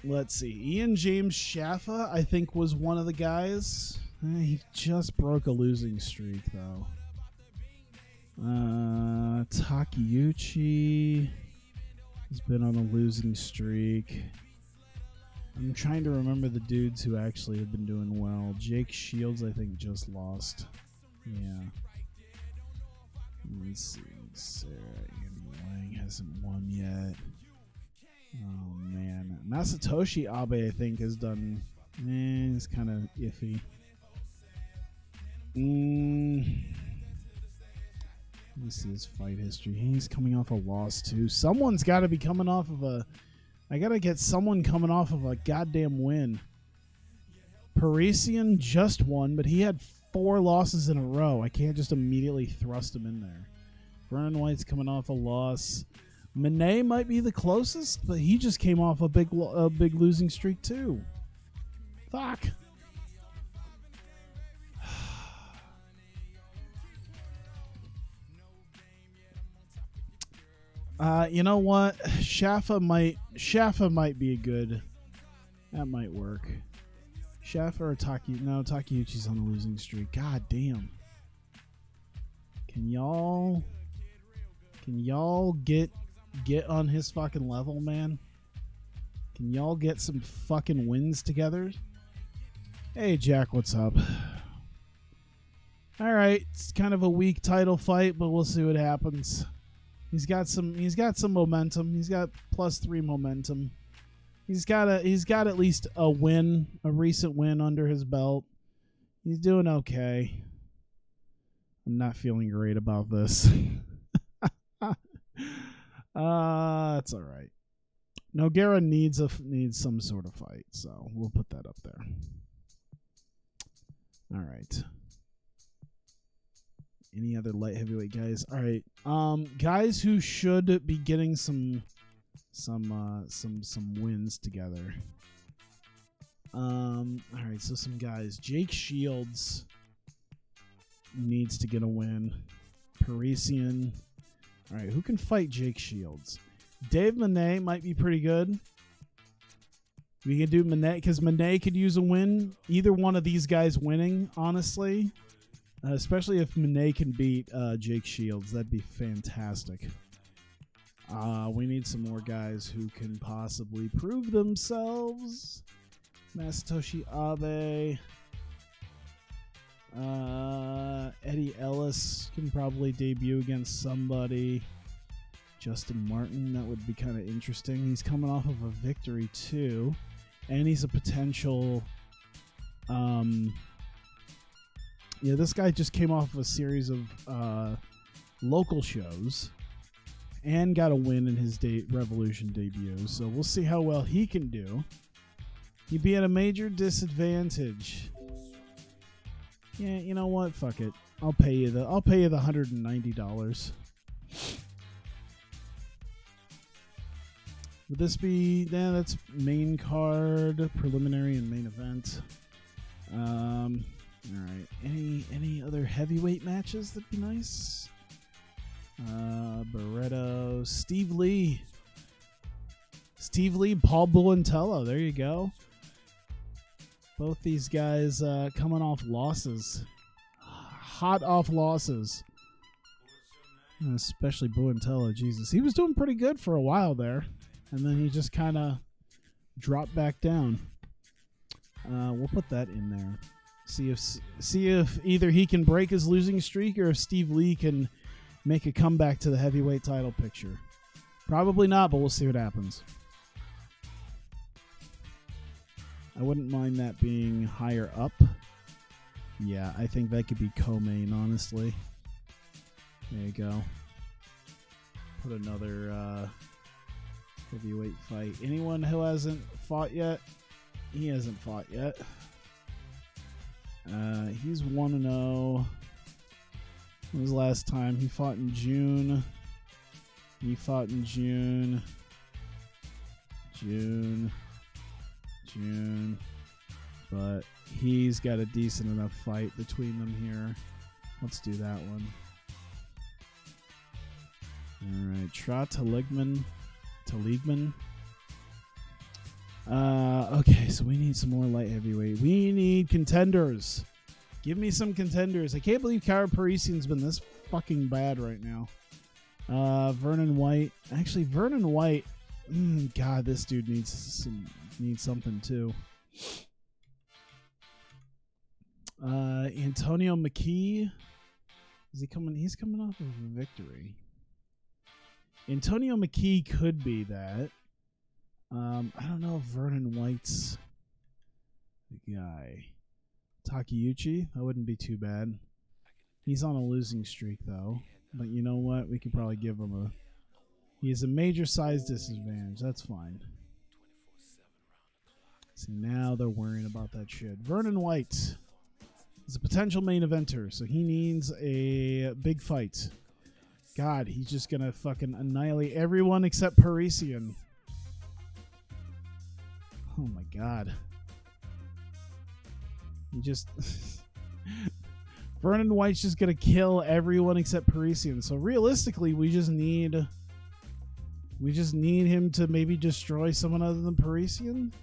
Let's see. Ian James Shaffa, I think, was one of the guys. He just broke a losing streak, though. Takeuchi has been on a losing streak. I'm trying to remember the dudes who actually have been doing well. Jake Shields, I think, just lost. Yeah. Let's see. Sarah Andy Wang hasn't won yet. Oh, man. Masatoshi Abe, I think, has done... he's kind of iffy. Let me see his fight history. He's coming off a loss, too. Someone's got to be coming off of a... I got to get someone coming off of a goddamn win. Parisian just won, but he had 4 losses in a row. I can't just immediately thrust him in there. Vernon White's coming off a loss. Monet might be the closest, but he just came off a big losing streak too. Fuck. You know what? Shaffa might be a good. That might work. Shaffa or Taki? No, Takeuchi's on a losing streak. God damn. Can y'all get on his fucking level, man? Can y'all get some fucking wins together? Hey, Jack, what's up? All right, it's kind of a weak title fight, but we'll see what happens. He's got some momentum. He's got +3 momentum. He's got at least a win, a recent win under his belt. He's doing okay. I'm not feeling great about this. It's all right. Nogueira needs some sort of fight, so we'll put that up there. All right. Any other light heavyweight guys? All right. Guys who should be getting some wins together. All right, so some guys. Jake Shields needs to get a win. Parisian. All right, who can fight Jake Shields? Dave Monet might be pretty good. We can do Monet because Monet could use a win. Either one of these guys winning, honestly. Especially if Monet can beat Jake Shields. That'd be fantastic. We need some more guys who can possibly prove themselves. Masatoshi Abe. Eddie Ellis can probably debut against somebody. Justin Martin, that would be kind of interesting. He's coming off of a victory too. And he's a potential... Yeah, this guy just came off of a series of local shows and got a win in his Revolution debut. So we'll see how well he can do. He'd be at a major disadvantage. Yeah, you know what? Fuck it. I'll pay you the $190. Would this be? Yeah, that's main card, preliminary, and main event. All right. Any other heavyweight matches that'd be nice? Barreto, Steve Lee, Paul Buentello. There you go. Both these guys coming off losses, hot off losses. Especially Buentello. Jesus, he was doing pretty good for a while there, and then he just kind of dropped back down. We'll put that in there. See if either he can break his losing streak or if Steve Lee can make a comeback to the heavyweight title picture. Probably not, but we'll see what happens. I wouldn't mind that being higher up. Yeah, I think that could be co-main, honestly. There you go. Put another heavyweight fight. Anyone who hasn't fought yet? He hasn't fought yet. He's 1-0. When was the last time? He fought in June. June. But he's got a decent enough fight between them here. Let's do that one. Alright, Taligman. Okay, so we need some more light heavyweight. We need contenders. Give me some contenders. I can't believe Kara Parisian's been this fucking bad right now. Vernon White. Actually, Vernon White. God, this dude needs something too. Antonio McKee. Is he coming? He's coming off of a victory. Antonio McKee could be that. I don't know if Vernon White's the guy. Takeuchi, that wouldn't be too bad. He's on a losing streak though. But you know what? We could probably give him a... He has a major size disadvantage. That's fine. See, now they're worrying about that shit. Vernon White is a potential main eventer, so he needs a big fight. God, he's just going to fucking annihilate everyone except Parisian. Oh my God. He just... Vernon White's just going to kill everyone except Parisian. So realistically, we just need We just need him to maybe destroy someone other than Parisian.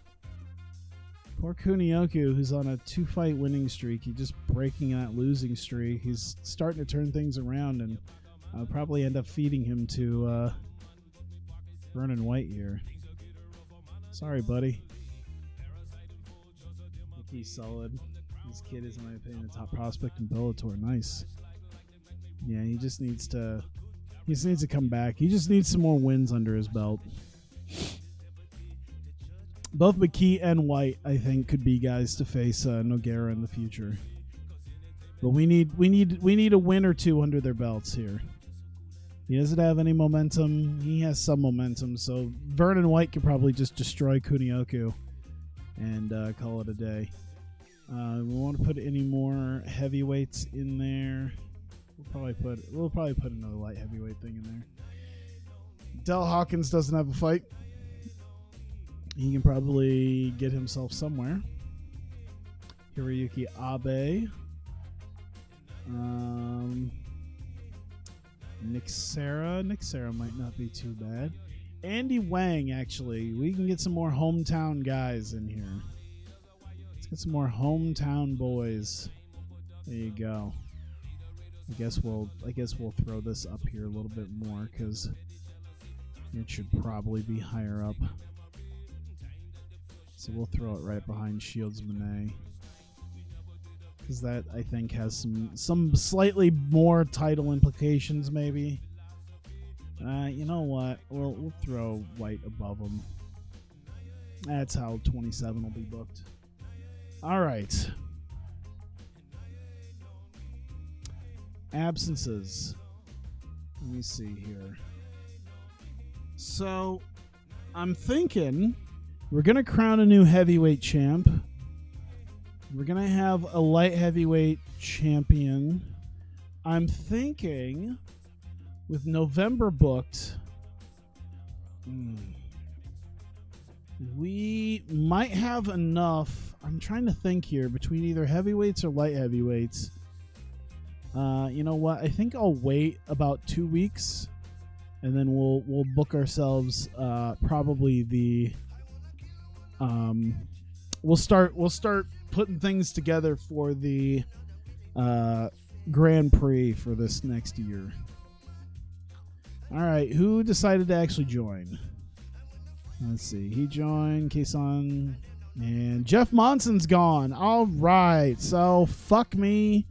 Poor Kunioku, who's on a 2-fight winning streak. He's just breaking that losing streak. He's starting to turn things around, and I'll probably end up feeding him to Vernon White here. Sorry, buddy. I think he's solid. This kid is, in my opinion, a top prospect in Bellator. Nice. Yeah, he just needs to come back. He just needs some more wins under his belt. Both McKee and White, I think, could be guys to face Nogueira in the future. But we need a win or two under their belts here. He doesn't have any momentum. He has some momentum, so Vernon White could probably just destroy Kunioku and call it a day. We want to put any more heavyweights in there. We'll probably put another light heavyweight thing in there. Del Hawkins doesn't have a fight. He can probably get himself somewhere. Hiroyuki Abe. Nick Serra. Nick Serra might not be too bad. Andy Wang, actually. We can get some more hometown guys in here. Let's get some more hometown boys. There you go. I guess we'll throw this up here a little bit more because it should probably be higher up. So we'll throw it right behind Shields Monet, because that, I think, has some slightly more title implications, maybe. You know what? We'll throw White above him. That's how 27 will be booked. All right. Absences. Let me see here. So, I'm thinking we're going to crown a new heavyweight champ. We're going to have a light heavyweight champion. I'm thinking with November booked, we might have enough. I'm trying to think here between either heavyweights or light heavyweights. You know what? I think I'll wait about 2 weeks, and then we'll book ourselves probably the we'll start putting things together for the Grand Prix for this next year. All right, who decided to actually join? Let's see. He joined, Kason, and Jeff Monson's gone. All right, so fuck me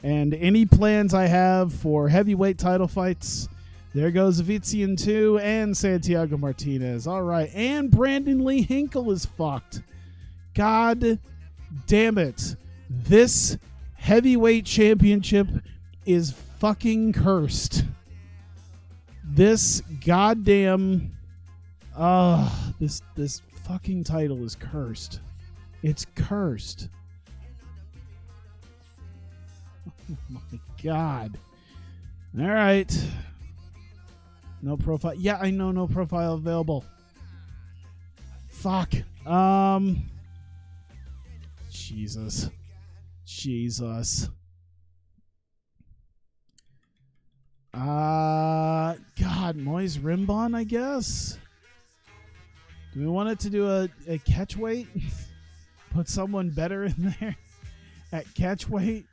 and any plans I have for heavyweight title fights. There goes Vizian 2 and Santiago Martinez. All right, and Brandon Lee Hinkle is fucked. God damn it. This heavyweight championship is fucking cursed. This goddamn this fucking title is cursed. It's cursed. Oh my God. All right. No profile. Yeah, I know, no profile available. Fuck. Jesus. God, Moise Rimbon, I guess. Do we want it to do a catch weight? Put someone better in there at catch weight?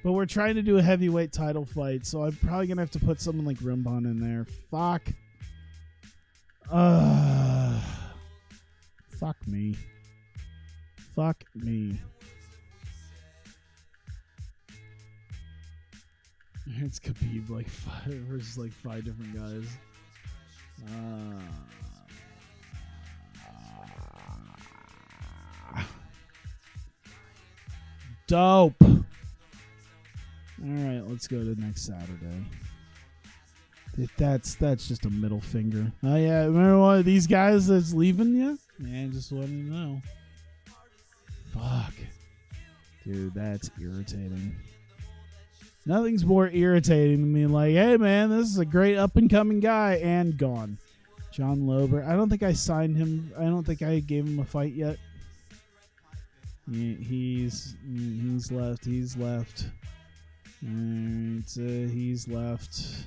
But we're trying to do a heavyweight title fight, so I'm probably going to have to put someone like Rimbon in there. Fuck. Fuck me. Fuck me. It's Khabib like versus like 5 different guys. Dope. All right, let's go to next Saturday. That's just a middle finger. Oh yeah, remember one of these guys that's leaving you? Man, just letting you know. Fuck, dude, that's irritating. Nothing's more irritating than me. Like, hey man, this is a great up and coming guy, and gone. John Lober. I don't think I signed him. I don't think I gave him a fight yet. He's left. He's left. Alright, he's left.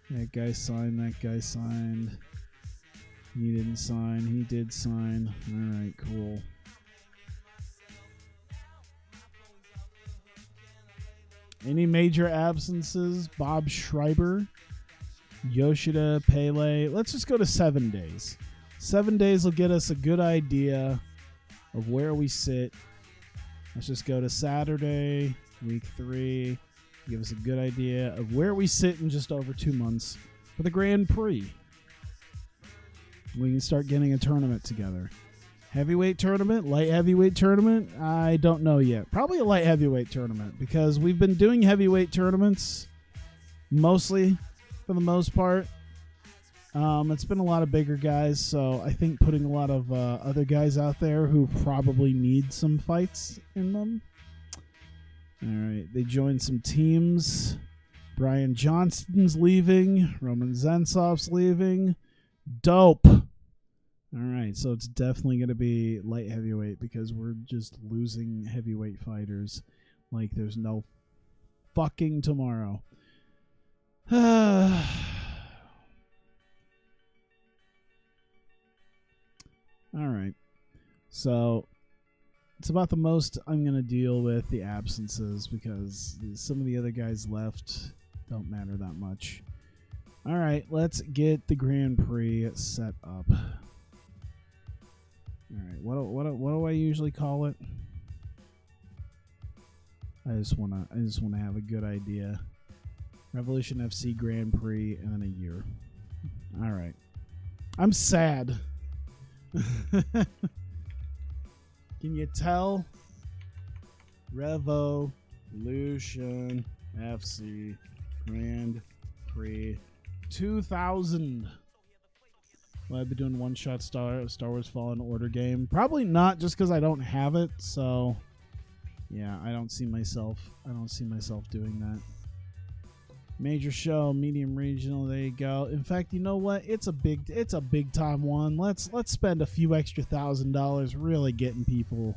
That guy signed. That guy signed. He didn't sign. He did sign. All right, cool. Any major absences? Bob Schreiber, Yoshida, Pele. Let's just go to 7 days. 7 days will get us a good idea of where we sit. Let's just go to Saturday, week 3. Give us a good idea of where we sit in just over 2 months for the Grand Prix. We can start getting a tournament together. Heavyweight tournament, light heavyweight tournament, I don't know yet. Probably a light heavyweight tournament because we've been doing heavyweight tournaments mostly for the most part. It's been a lot of bigger guys, so I think putting a lot of other guys out there who probably need some fights in them. All right, they joined some teams. Brian Johnston's leaving. Roman Zensov's leaving. Dope. All right, so it's definitely going to be light heavyweight because we're just losing heavyweight fighters like there's no fucking tomorrow. All right, so it's about the most I'm going to deal with the absences because some of the other guys left don't matter that much. All right, let's get the Grand Prix set up. All right, what do I usually call it? I just wanna have a good idea. Revolution FC Grand Prix and then a year. All right, I'm sad. Can you tell? Revolution FC Grand Prix 2000. Will I be doing one-shot Star Wars Fallen Order game? Probably not, just because I don't have it. So, yeah, I don't see myself doing that. Major show, medium regional. There you go. In fact, you know what? It's a big time one. Let's spend a few extra $1,000 really getting people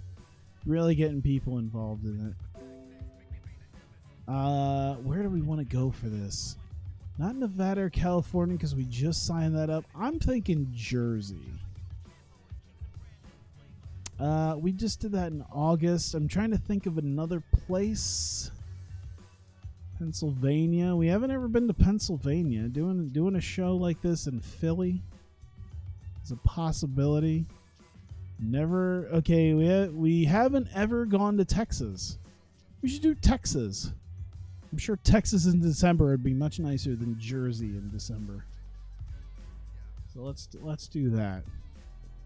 involved in it. Where do we want to go for this? Not Nevada or California because we just signed that up. I'm thinking Jersey. We just did that in August. I'm trying to think of another place. Pennsylvania. We haven't ever been to Pennsylvania. Doing a show like this in Philly is a possibility. Never. Okay, we haven't ever gone to Texas. We should do Texas. I'm sure Texas in December would be much nicer than Jersey in December. So let's do that.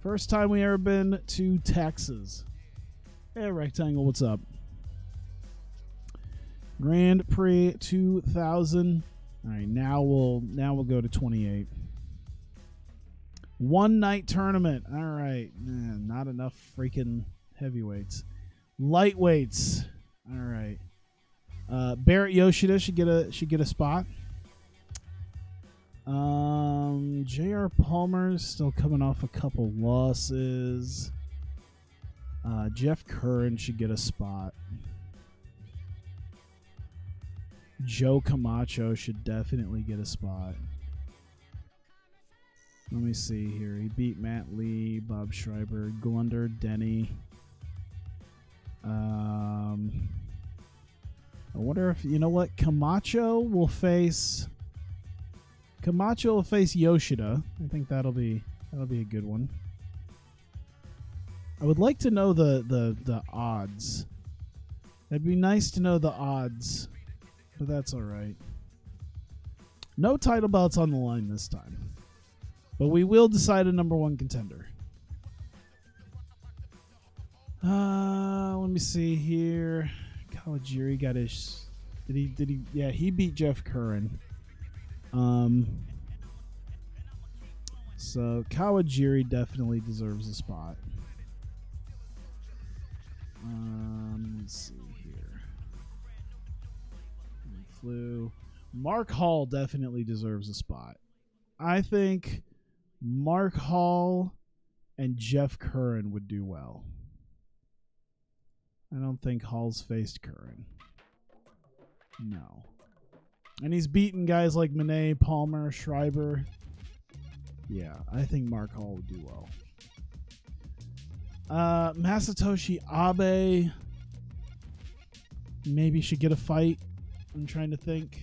First time we ever been to Texas. Hey, Rectangle, what's up? Grand Prix 2000. All right, now we'll go to 28. One night tournament. All right, not enough freaking heavyweights. Lightweights. All right. Barrett Yoshida should get a spot. J.R. Palmer's still coming off a couple losses. Jeff Curran should get a spot. Joe Camacho should definitely get a spot. Let me see here. He beat Matt Lee, Bob Schreiber, Glunder, Denny. I wonder if, you know what, Camacho will face Yoshida. I think that'll be a good one. I would like to know the odds. It'd be nice to know the odds, but that's all right. No title belts on the line this time, but we will decide a number one contender. Let me see here. Kawajiri got his. Did he? Yeah, he beat Jeff Curran. So Kawajiri definitely deserves a spot. Let's see here. Flew. Mark Hall definitely deserves a spot. I think Mark Hall and Jeff Curran would do well. I don't think Hall's faced Curran. No. And he's beaten guys like Monet, Palmer, Schreiber. Yeah, I think Mark Hall would do well. Masatoshi Abe maybe should get a fight. I'm trying to think.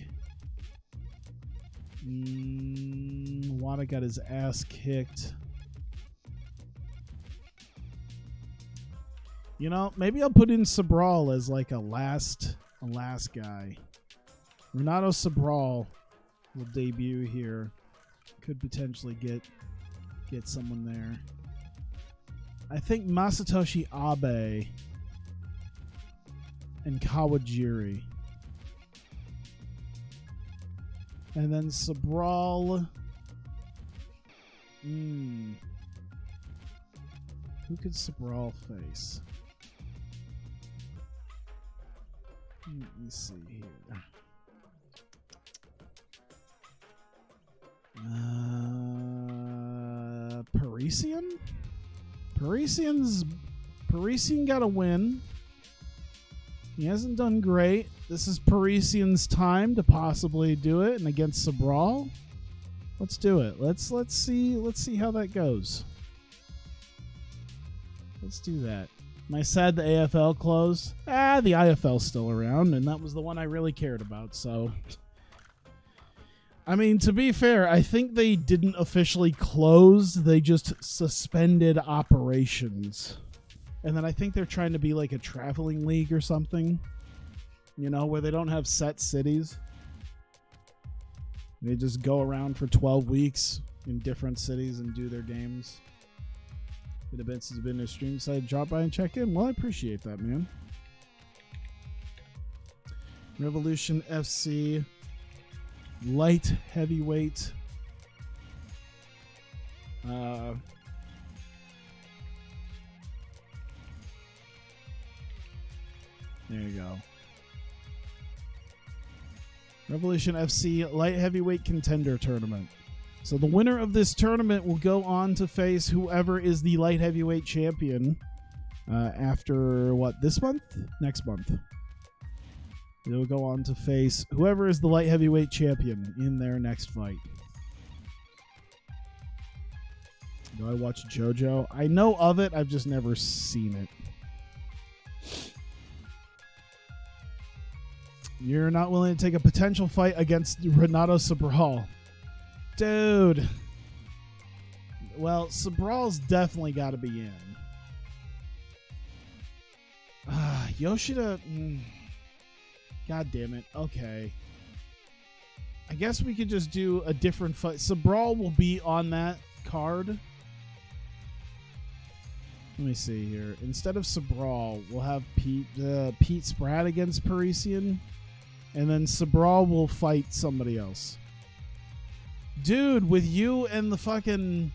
Wada got his ass kicked. You know, maybe I'll put in Sobral as like a last guy. Renato Sobral will debut here. Could potentially get someone there. I think Masatoshi Abe and Kawajiri. And then Sobral. Who could Sobral face? Let me see here. Parisian? Parisian got a win. He hasn't done great. This is Parisian's time to possibly do it, and against Sobral, let's do it. Let's see how that goes. Let's do that. Am I sad the AFL closed? The IFL's still around, and that was the one I really cared about, so. I mean, to be fair, I think they didn't officially close. They just suspended operations. And then I think they're trying to be like a traveling league or something. You know, where they don't have set cities. They just go around for 12 weeks in different cities and do their games. The events has been a stream site. Drop by and check in. Well, I appreciate that, man. Revolution FC. Light heavyweight. There you go. Revolution FC light heavyweight contender tournament. So the winner of this tournament will go on to face whoever is the light heavyweight champion after what, this month? Next month. They'll go on to face whoever is the light heavyweight champion in their next fight. Do I watch JoJo? I know of it. I've just never seen it. You're not willing to take a potential fight against Renato Sobral. Dude. Well, Sobral's definitely got to be in. Yoshida... God damn it. Okay. I guess we could just do a different fight. Sobral will be on that card. Let me see here. Instead of Sobral, we'll have Pete Spratt against Parisian. And then Sobral will fight somebody else. Dude, with you and the fucking...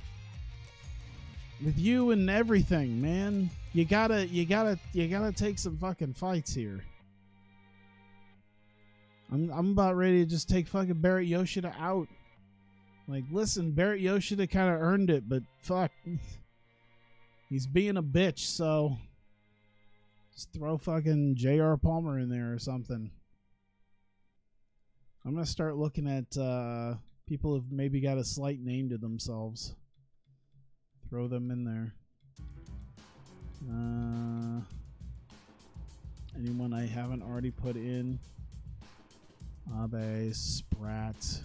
With you and everything, man. You gotta take some fucking fights here. I'm about ready to just take fucking Barrett Yoshida out. Like, listen, Barrett Yoshida kind of earned it, but fuck. He's being a bitch, so just throw fucking J.R. Palmer in there or something. I'm going to start looking at people who've maybe got a slight name to themselves. Throw them in there. Anyone I haven't already put in? Abe, Spratt.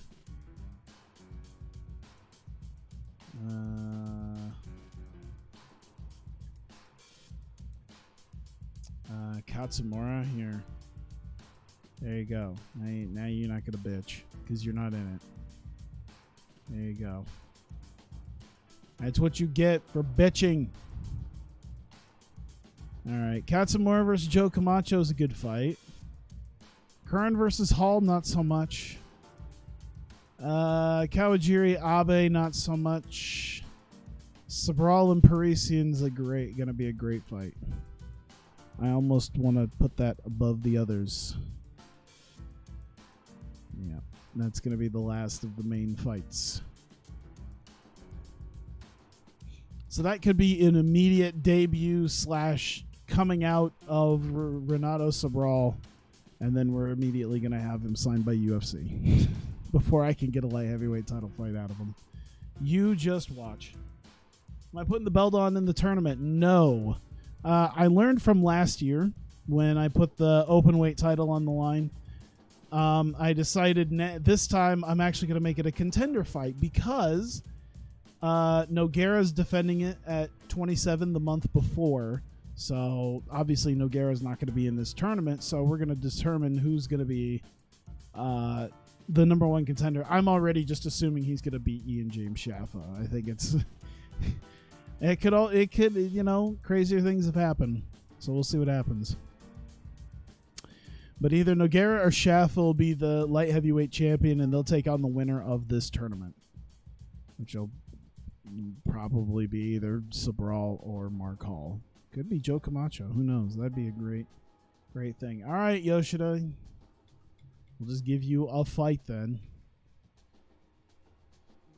Katsumura here. There you go. Now you're not gonna bitch because you're not in it. There you go. That's what you get for bitching. All right, Katsumura versus Joe Camacho is a good fight. Kern versus Hall, not so much. Kawajiri Abe, not so much. Sobral and Parisian's gonna be a great fight. I almost want to put that above the others. Yeah, that's gonna be the last of the main fights. So that could be an immediate debut / coming out of Renato Sobral. And then we're immediately going to have him signed by UFC before I can get a light heavyweight title fight out of him. You just watch. Am I putting the belt on in the tournament? No. I learned from last year when I put the open weight title on the line. I decided this time I'm actually going to make it a contender fight because Nogueira's defending it at 27 the month before. So obviously Nogueira's not going to be in this tournament. So we're going to determine who's going to be the number one contender. I'm already just assuming he's going to beat Ian James Shaffa. I think it's it could you know, crazier things have happened. So we'll see what happens. But either Nogueira or Shaffa will be the light heavyweight champion, and they'll take on the winner of this tournament, which will probably be either Sobral or Mark Hall. Could be Joe Camacho. Who knows? That'd be a great thing. All right, Yoshida. We'll just give you a fight then.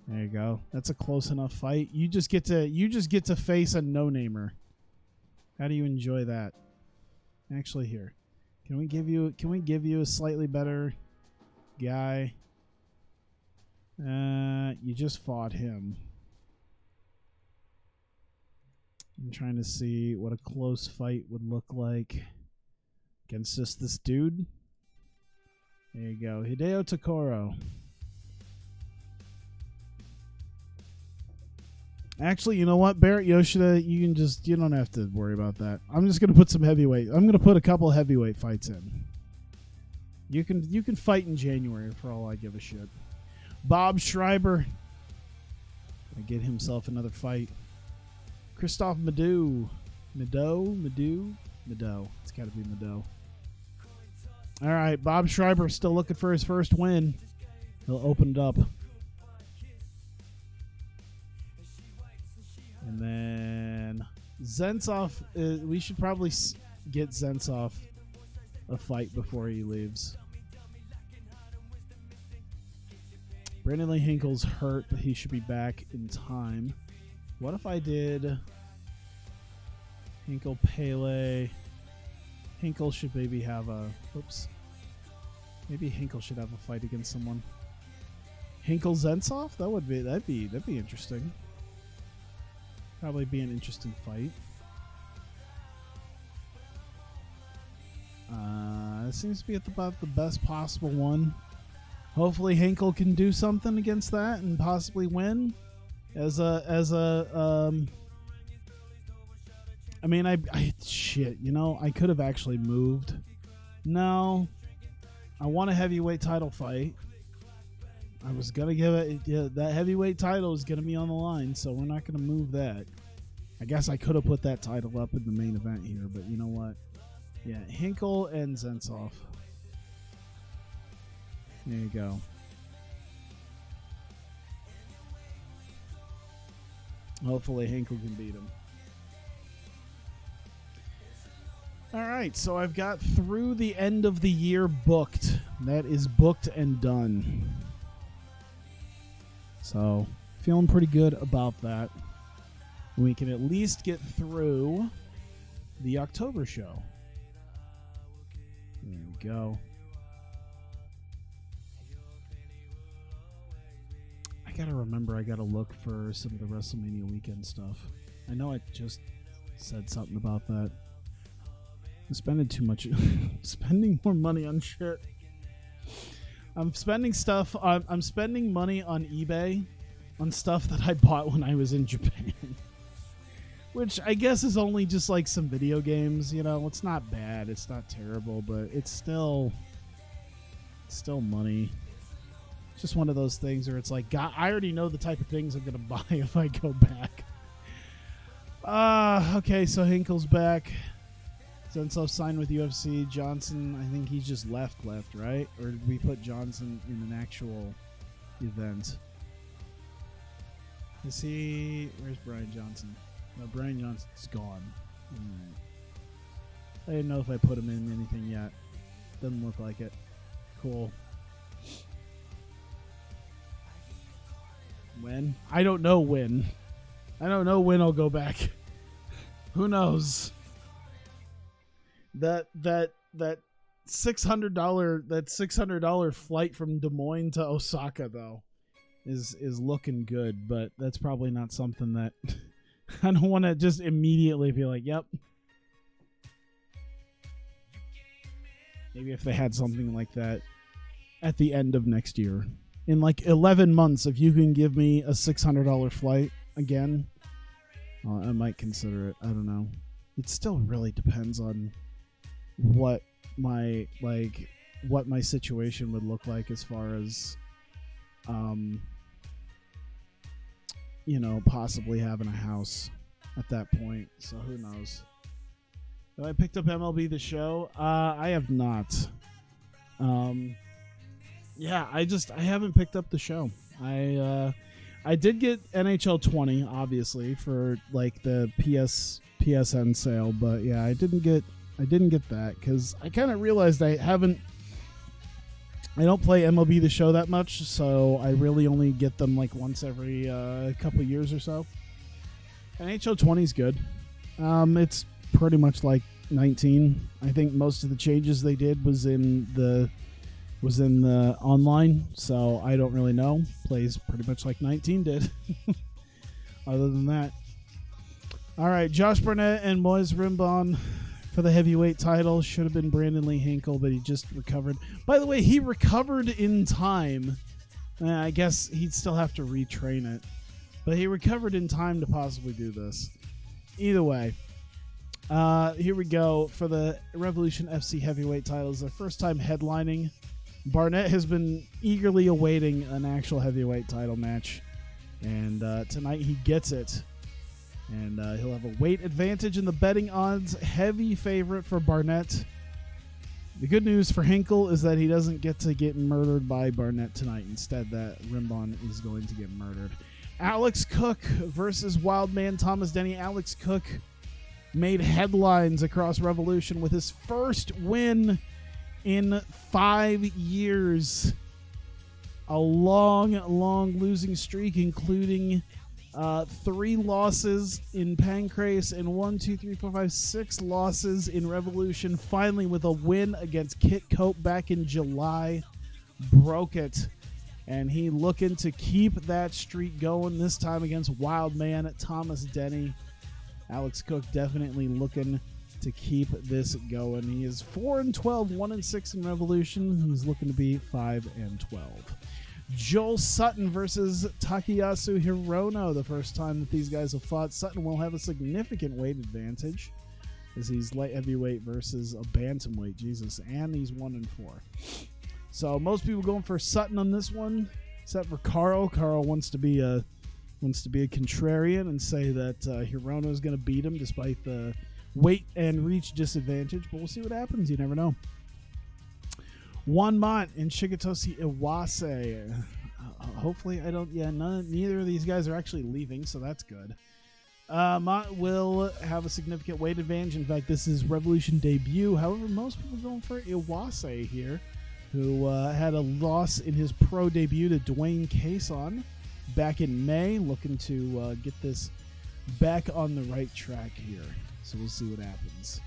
There you go. That's a close enough fight. You just get to face a no-namer. How do you enjoy that? Actually, here. Can we give you a slightly better guy? You just fought him. I'm trying to see what a close fight would look like against just this dude. There you go. Hideo Tokoro. Actually, you know what, Barrett Yoshida, you don't have to worry about that. I'm just gonna put some heavyweight. I'm gonna put a couple heavyweight fights in. You can fight in January for all I give a shit. Bob Schreiber. Gonna get himself another fight. Christoph Mado. Mado. It's gotta be Mado. All right, Bob Schreiber still looking for his first win. He'll open it up. And then Zensov, we should probably get Zensov a fight before he leaves. Brandon Lee Hinkle's hurt, but he should be back in time. What if I did Hinkle Pele? Hinkle should maybe have a... Oops. Maybe Hinkle should have a fight against someone. Hinkle Zensov? That'd be interesting. Probably be an interesting fight. It seems to be about the best possible one. Hopefully Hinkle can do something against that and possibly win. I mean, shit, you know, I could have actually moved. No. I want a heavyweight title fight. I was going to give it, that heavyweight title is going to be on the line, so we're not going to move that. I guess I could have put that title up in the main event here, but you know what? Yeah, Hinkle and Zensov. There you go. Hopefully Hinkle can beat him. All right, so I've got through the end of the year booked. That is booked and done. So, feeling pretty good about that. We can at least get through the October show. There we go. I gotta remember, I gotta look for some of the WrestleMania weekend stuff. I know I just said something about that. I'm spending too much. Spending more money on shit. I'm spending money on eBay on stuff that I bought when I was in Japan. Which I guess is only just like some video games, you know. It's not bad. It's not terrible, but it's still money. It's just one of those things where it's like, God, I already know the type of things I'm going to buy if I go back. Okay, so Hinkle's back. Zensov signed with UFC. Johnson, I think he's just left, right? Or did we put Johnson in an actual event? Is he... Where's Brian Johnson? No, Brian Johnson's gone. Right. I didn't know if I put him in anything yet. Doesn't look like it. Cool. When? I don't know when. I don't know when I'll go back. Who knows? That $600 flight from Des Moines to Osaka though. is looking good, but that's probably not something that I don't want to just immediately be like, yep. Maybe if they had something like that at the end of next year. In like 11 months, if you can give me a $600 flight again, I might consider it. I don't know. It still really depends on what my situation would look like as far as possibly having a house at that point. So who knows? Have I picked up MLB The Show? I have not. Yeah, I haven't picked up the show. I did get NHL 20, obviously, for like the PSN sale, but yeah, I didn't get that because I kind of realized I don't play MLB The Show that much, so I really only get them like once every couple years or so. NHL 20 is good. It's pretty much like 19. I think most of the changes they did was in the online, so I don't really know. Plays pretty much like 19 did. Other than that. All right, Josh Barnett and Moise Rimbon for the heavyweight title. Should have been Brandon Lee Hinkle, but he just recovered. By the way, he recovered in time. I guess he'd still have to retrain it. But he recovered in time to possibly do this. Either way, here we go for the Revolution FC heavyweight titles. Their first time headlining. Barnett has been eagerly awaiting an actual heavyweight title match. And tonight he gets it. And he'll have a weight advantage in the betting odds. Heavy favorite for Barnett. The good news for Hinkle is that he doesn't get to get murdered by Barnett tonight. Instead, that Rimbon is going to get murdered. Alex Cook versus Wildman Thomas Denny. Alex Cook made headlines across Revolution with his first win in 5 years. A long losing streak, including 3 losses in Pancrase and 6 losses in Revolution. Finally, with a win against Kit Cope back in July, broke it. And he looking to keep that streak going, this time against Wildman Thomas Denny. Alex Cook definitely looking to keep this going. He is 4-12, 1-6 in Revolution. He's looking to be 5-12. Joel Sutton versus Takayasu Hirono. The first time that these guys have fought, Sutton will have a significant weight advantage as he's light heavyweight versus a bantamweight. Jesus, and he's 1-4. So most people going for Sutton on this one, except for Carl. Carl wants to be a contrarian and say that Hirono is going to beat him despite the weight and reach disadvantage. But we'll see what happens. You never know. Juan Mott and Shigetoshi Iwase. Hopefully, neither of these guys are actually leaving, so that's good. Mott will have a significant weight advantage. In fact, this is Revolution debut. However, most people are going for Iwase here, who had a loss in his pro debut to Dwayne Cason back in May. Looking to get this back on the right track here. So we'll see what happens.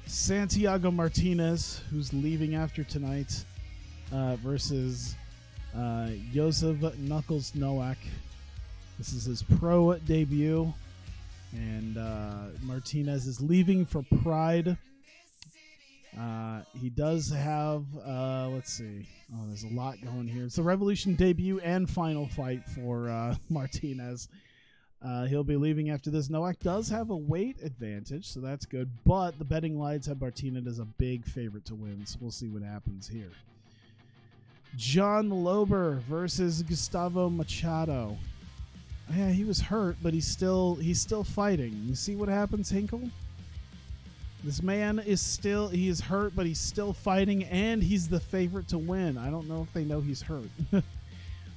Santiago Martinez, who's leaving after tonight, versus Joseph Knuckles Nowak. This is his pro debut, and Martinez is leaving for Pride. He does have, let's see. Oh, there's a lot going here. It's the Revolution debut and final fight for Martinez. He'll be leaving after this. Nowak does have a weight advantage, so that's good. But the betting lines have Martinez as a big favorite to win, so we'll see what happens here. John Lober versus Gustavo Machado. Yeah, he was hurt, but he's still fighting. You see what happens, Hinkle? This man he is hurt, but he's still fighting, and he's the favorite to win. I don't know if they know he's hurt.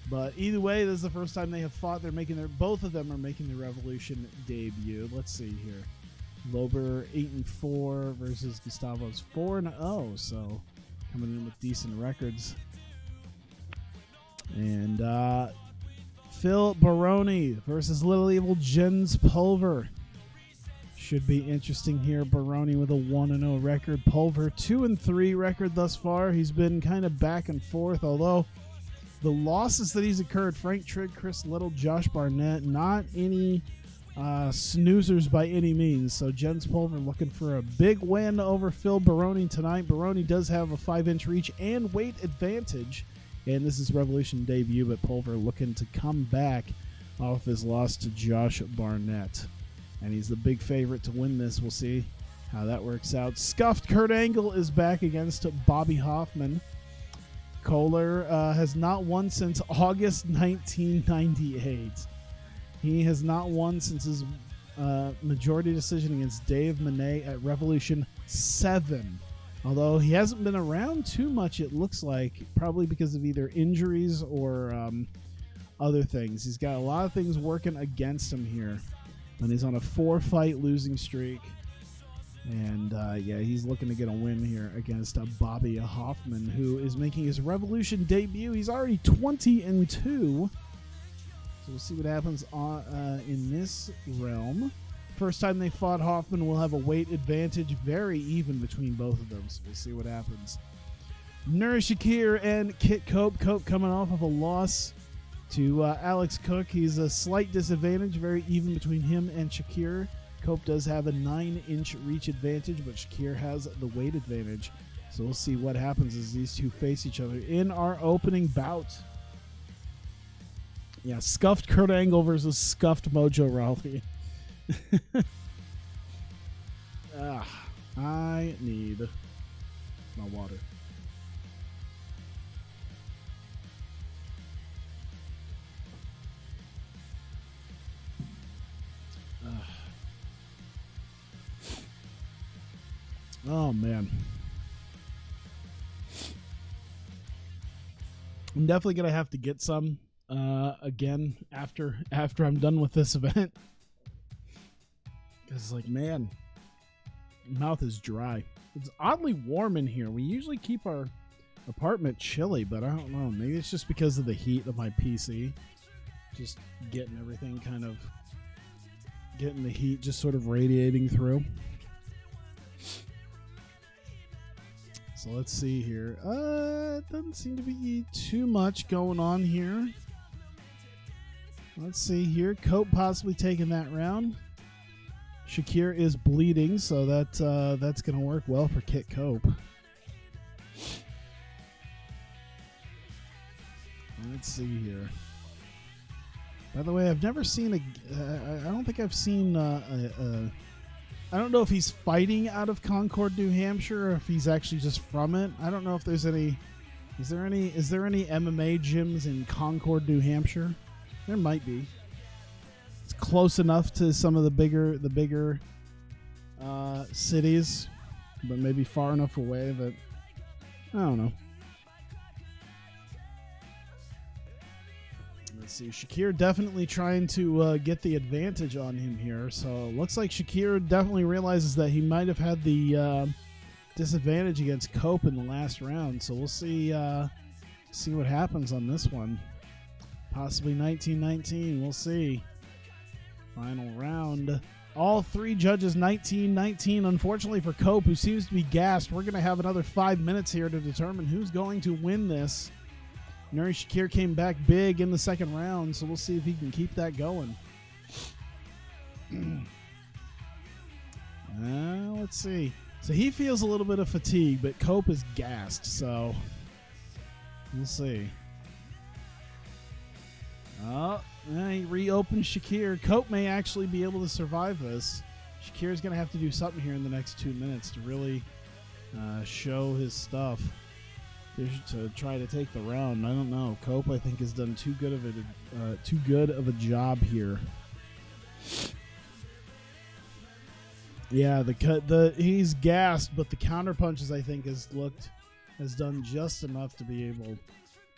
But either way, this is the first time they have fought. Both of them are making their Revolution debut. Let's see here. Lober 8-4 versus Gustavo's 4-0. So coming in with decent records. And Phil Baroni versus Little Evil Jens Pulver. Should be interesting here. Baroni with a 1-0 record. Pulver 2-3 record thus far. He's been kind of back and forth, although the losses that he's incurred, Frank Trigg, Chris Little, Josh Barnett, not any snoozers by any means. So Jens Pulver looking for a big win over Phil Baroni tonight. Baroni does have a 5-inch reach and weight advantage, and this is Revolution debut, but Pulver looking to come back off his loss to Josh Barnett. And he's the big favorite to win this. We'll see how that works out. Scuffed Kurt Angle is back against Bobby Hoffman. Kohler has not won since August 1998. He has not won since his majority decision against Dave Monet at Revolution 7. Although he hasn't been around too much, it looks like, probably because of either injuries or other things. He's got a lot of things working against him here. And he's on a 4-fight losing streak. And, yeah, he's looking to get a win here against Bobby Hoffman, who is making his Revolution debut. He's already 20-2. So we'll see what happens in this realm. First time they fought, Hoffman will have a weight advantage, very even between both of them. So we'll see what happens. Nuri Shakir and Kit Cope. Cope coming off of a loss to Alex Cook. He's a slight disadvantage, very even between him and Shakir. Cope does have a 9-inch reach advantage, but Shakir has the weight advantage. So we'll see what happens as these two face each other in our opening bout. Yeah, scuffed Kurt Angle versus scuffed Mojo Rawley. I need my water. Oh, man. I'm definitely going to have to get some again after I'm done with this event. Because, like, man, my mouth is dry. It's oddly warm in here. We usually keep our apartment chilly, but I don't know. Maybe it's just because of the heat of my PC. Just getting everything kind of... getting the heat just sort of radiating through. So let's see here. Doesn't seem to be too much going on here. Let's see here. Cope possibly taking that round. Shakir is bleeding, so that's going to work well for Kit Cope. Let's see here. By the way, I've never seen I don't think I've seen I don't know if he's fighting out of Concord, New Hampshire, or if he's actually just from it. I don't know if there's any. Is there any MMA gyms in Concord, New Hampshire? There might be. It's close enough to some of the bigger cities, but maybe far enough away that I don't know. Let's see. Shakir definitely trying to get the advantage on him here. So looks like Shakir definitely realizes that he might have had the disadvantage against Cope in the last round. So we'll see what happens on this one. Possibly 19-19. We'll see. Final round. All three judges 19-19. Unfortunately for Cope, who seems to be gassed, we're going to have another 5 minutes here to determine who's going to win this. Nuri Shakir came back big in the second round, so we'll see if he can keep that going. Let's see. So he feels a little bit of fatigue, but Cope is gassed, so we'll see. Oh, he reopens Shakir. Cope may actually be able to survive this. Shakir's going to have to do something here in the next 2 minutes to really show his stuff. To try to take the round. I don't know. Cope, I think, has done too good of a job here. Yeah, he's gassed, but the counter punches, I think, has done just enough to be able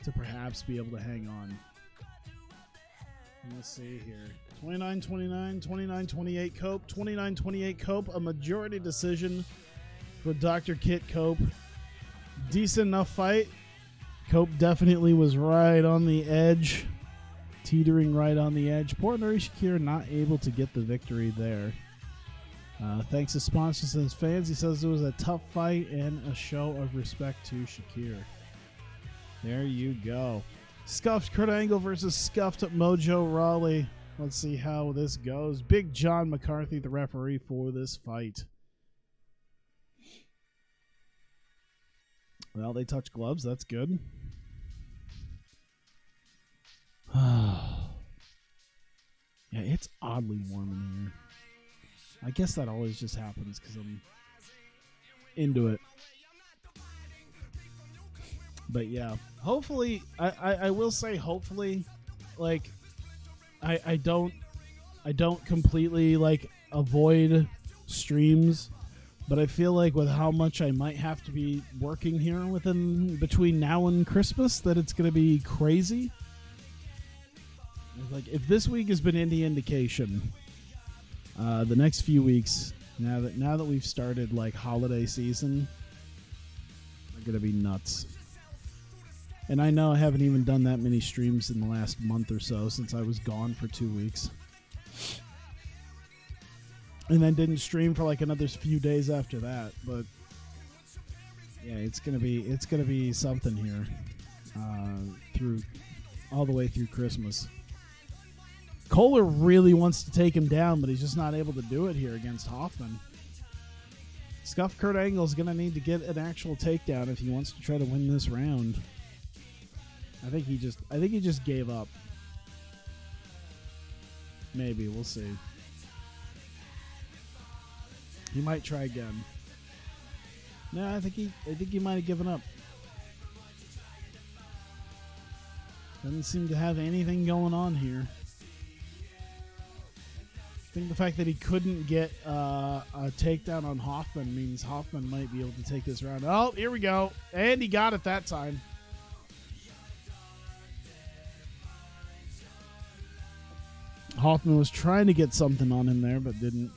to perhaps be able to hang on. Let's see here. 29-29, 29-28 Cope, 29-28 Cope, a majority decision for Dr. Kit Cope. Decent enough fight. Cope definitely was right on the edge. Teetering right on the edge. Poor Nuri Shakir not able to get the victory there. Thanks to sponsors and his fans. He says it was a tough fight and a show of respect to Shakir. There you go. Scuffed Kurt Angle versus Scuffed Mojo Rawley. Let's see how this goes. Big John McCarthy, the referee for this fight. Well, they touch gloves. That's good. Yeah, it's oddly warm in here. I guess that always just happens because I'm into it. But yeah, hopefully, I will say hopefully, like, I don't completely like avoid streams, but I feel like with how much I might have to be working here between now and Christmas, that it's going to be crazy. Like, if this week has been any indication, the next few weeks, now that we've started like holiday season, are going to be nuts. And I know I haven't even done that many streams in the last month or so since I was gone for 2 weeks. And then didn't stream for like another few days after that. But yeah, it's gonna be something here through all the way through Christmas. Kohler really wants to take him down, but he's just not able to do it here against Hoffman. Scuffed Kurt Angle is gonna need to get an actual takedown if he wants to try to win this round. I think he just gave up. Maybe, we'll see. He might try again. No, I think he might have given up. Doesn't seem to have anything going on here. I think the fact that he couldn't get a takedown on Hoffman means Hoffman might be able to take this round. Oh, here we go. And he got it that time. Hoffman was trying to get something on him there, but didn't.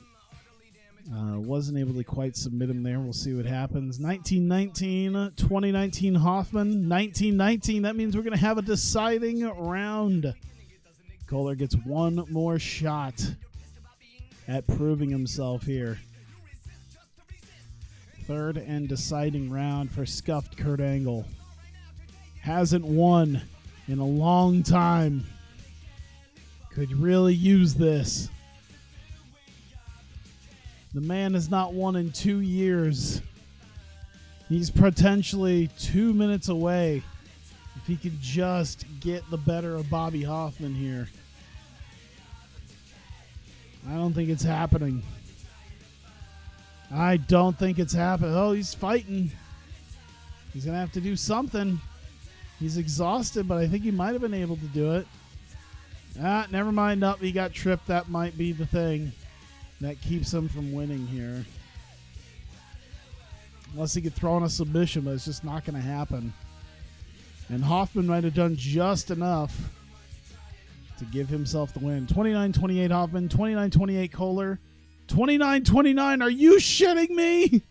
Wasn't able to quite submit him there. We'll see what happens. 1919, 2019 Hoffman. 1919, that means we're going to have a deciding round. Kohler gets one more shot at proving himself here. Third and deciding round for Scuffed Kurt Angle. Hasn't won in a long time. Could really use this. The man has not won in 2 years. He's potentially 2 minutes away if he could just get the better of Bobby Hoffman here. I don't think it's happening. I don't think it's happening. Oh, he's fighting. He's going to have to do something. He's exhausted, but I think he might have been able to do it. Never mind. Up, he got tripped. That might be the thing that keeps him from winning here. Unless he could throw on a submission, but it's just not going to happen. And Hoffman might have done just enough to give himself the win. 29-28 Hoffman, 29-28 Kohler, 29-29. Are you shitting me?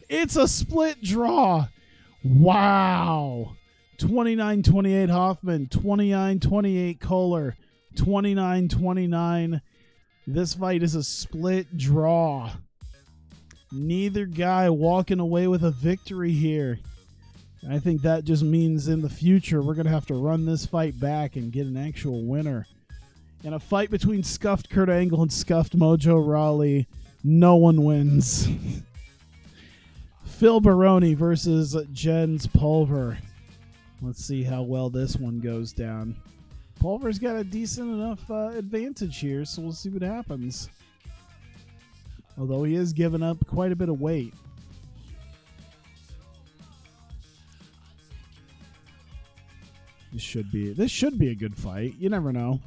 It's a split draw. Wow. 29-28 Hoffman, 29-28 Kohler, 29-29. This fight is a split draw. Neither guy walking away with a victory here. I think that just means in the future we're going to have to run this fight back and get an actual winner. In a fight between Scuffed Kurt Angle and Scuffed Mojo Rawley, no one wins. Phil Baroni versus Jens Pulver. Let's see how well this one goes down. Pulver's got a decent enough advantage here, so we'll see what happens. Although he is giving up quite a bit of weight. This should be a good fight. You never know.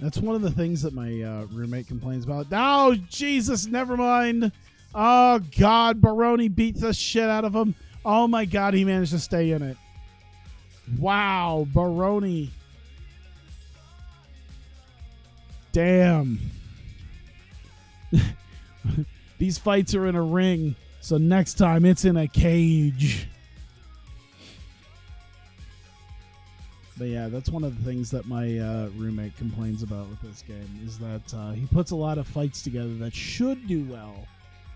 That's one of the things that my roommate complains about. Oh, Jesus, never mind. Oh, God, Baroni beat the shit out of him. Oh, my God, he managed to stay in it. Wow, Baroni. Damn. These fights are in a ring, so next time it's in a cage. But yeah, that's one of the things that my roommate complains about with this game, is that he puts a lot of fights together that should do well,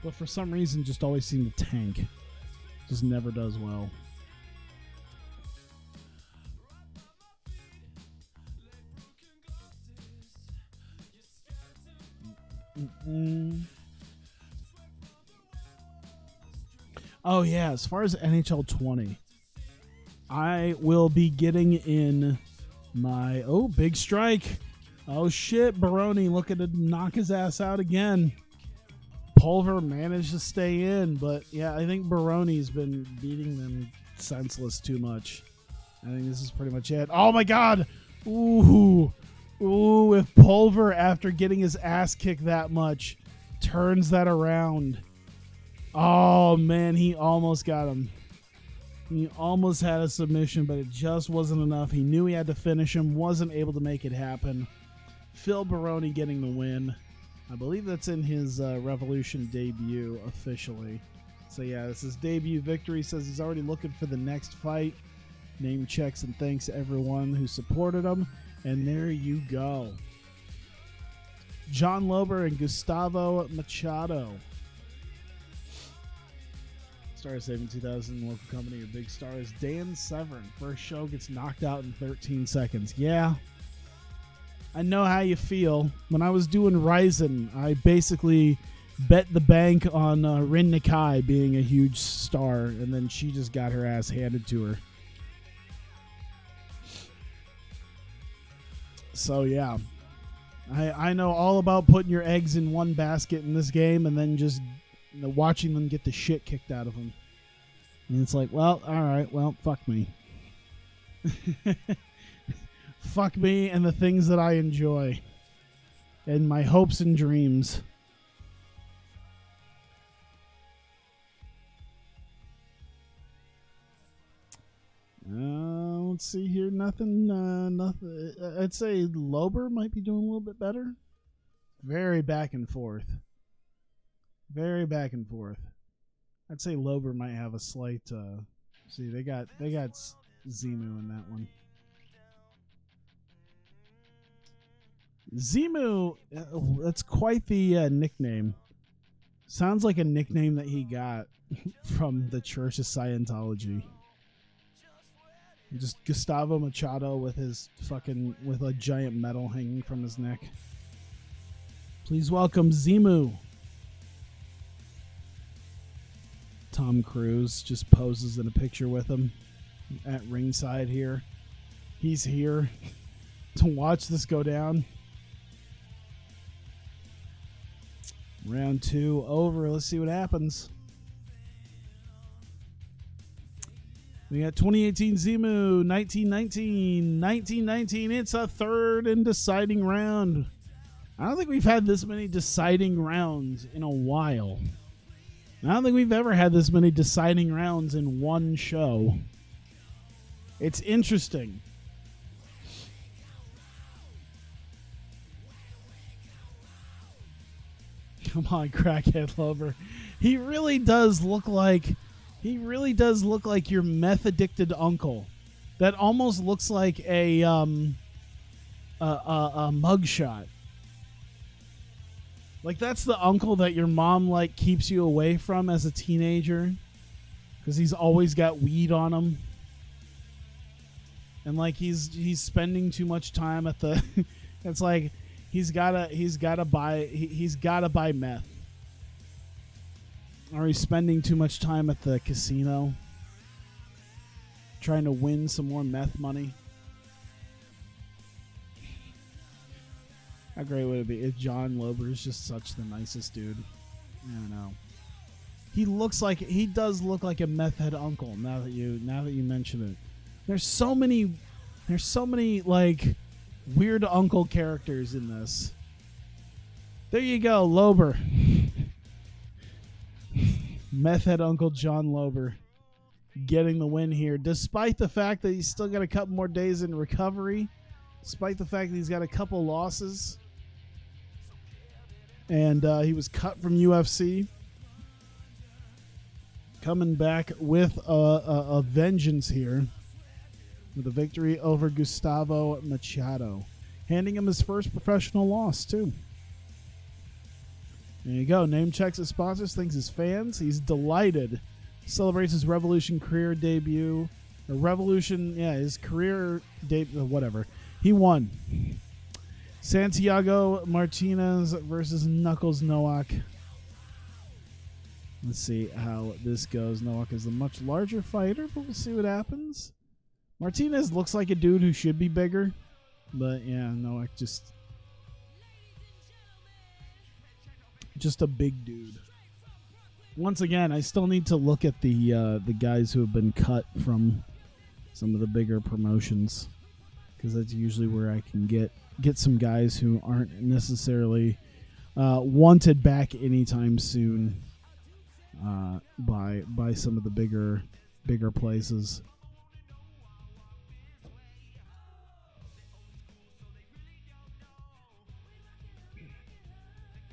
but for some reason just always seem to tank. Just never does well. Oh, yeah. As far as NHL 20, I will be getting in my... Oh, big strike. Oh, shit. Baroni looking to knock his ass out again. Pulver managed to stay in, but yeah, I think Baroni's been beating them senseless too much. I think this is pretty much it. Oh, my God. Ooh. Ooh, if Pulver, after getting his ass kicked that much, turns that around. Oh, man, he almost got him. He almost had a submission, but it just wasn't enough. He knew he had to finish him, wasn't able to make it happen. Phil Baroni getting the win. I believe that's in his Revolution debut officially. So, yeah, this is debut victory. Says he's already looking for the next fight. Name checks and thanks to everyone who supported him. And there you go. John Lober and Gustavo Machado. Star Saving 2000 local company of big stars. Dan Severn, first show, gets knocked out in 13 seconds. Yeah, I know how you feel. When I was doing Ryzen, I basically bet the bank on Rin Nakai being a huge star, and then she just got her ass handed to her. So, yeah. I know all about putting your eggs in one basket in this game and then just watching them get the shit kicked out of them. And it's like, well, all right, well, fuck me. Fuck me and the things that I enjoy. And my hopes and dreams. Let's see here. Nothing. I'd say Lober might be doing a little bit better. Very back and forth. Very back and forth. I'd say Lober might have a slight. See, they got Zimu in that one. Zimu, that's quite the nickname. Sounds like a nickname that he got from the Church of Scientology. Just Gustavo Machado with a giant medal hanging from his neck. Please welcome Zimu. Tom Cruise just poses in a picture with him at ringside here. He's here to watch this go down. Round 2 over. Let's see what happens. We got 2018 Zimu, 1919. It's a third and deciding round. I don't think we've had this many deciding rounds in a while. I don't think we've ever had this many deciding rounds in one show. It's interesting. Come on, crackhead lover. He really does look like your meth addicted uncle. That almost looks like a mugshot. Like that's the uncle that your mom like keeps you away from as a teenager, because he's always got weed on him, and like he's spending too much time at the. It's like he's gotta buy meth, or he's spending too much time at the casino, trying to win some more meth money. How great would it be if John Lober is just such the nicest dude? I don't know. He does look like a meth head uncle. Now that you mention it, there's so many like weird uncle characters in this. There you go, Lober. Meth head uncle John Lober getting the win here, despite the fact that he's still got a couple more days in recovery, despite the fact that he's got a couple losses. And he was cut from UFC. Coming back with a vengeance here. With a victory over Gustavo Machado. Handing him his first professional loss, too. There you go. Name checks his sponsors, thanks his fans. He's delighted. Celebrates his Revolution career debut. Or Revolution, yeah, his career debut, whatever. He won. Santiago Martinez versus Knuckles Nowak. Let's see how this goes. Nowak is a much larger fighter, but we'll see what happens. Martinez looks like a dude who should be bigger, but yeah, Nowak just a big dude. Once again, I still need to look at the guys who have been cut from some of the bigger promotions, because that's usually where I can get some guys who aren't necessarily wanted back anytime soon by some of the bigger places.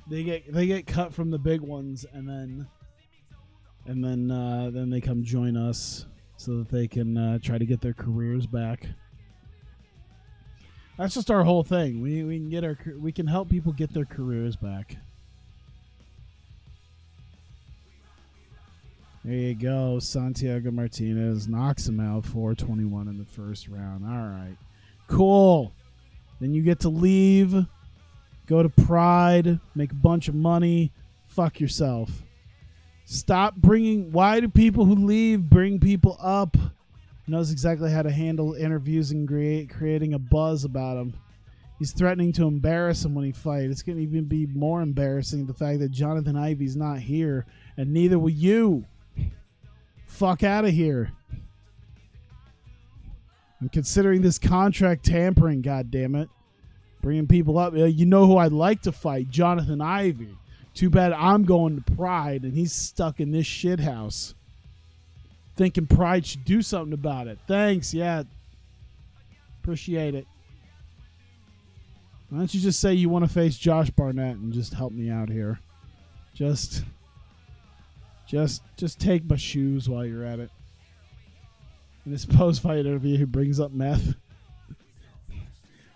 They get cut from the big ones, and then they come join us so that they can try to get their careers back. That's just our whole thing. We can help people get their careers back. There you go. Santiago Martinez knocks him out 4-21 in the first round. All right. Cool. Then you get to leave, go to Pride, make a bunch of money, fuck yourself. Stop bringing... Why do people who leave bring people up? Knows exactly how to handle interviews and creating a buzz about him. He's threatening to embarrass him when he fights. It's going to even be more embarrassing the fact that Jonathan Ivy's not here, and neither will you. Fuck out of here. I'm considering this contract tampering, goddammit. Bringing people up. You know who I'd like to fight? Jonathan Ivy. Too bad I'm going to Pride and he's stuck in this shithouse. Thinking Pride should do something about it. Thanks, yeah. Appreciate it. Why don't you just say you want to face Josh Barnett and just help me out here? Just take my shoes while you're at it. In this post-fight interview, he brings up meth.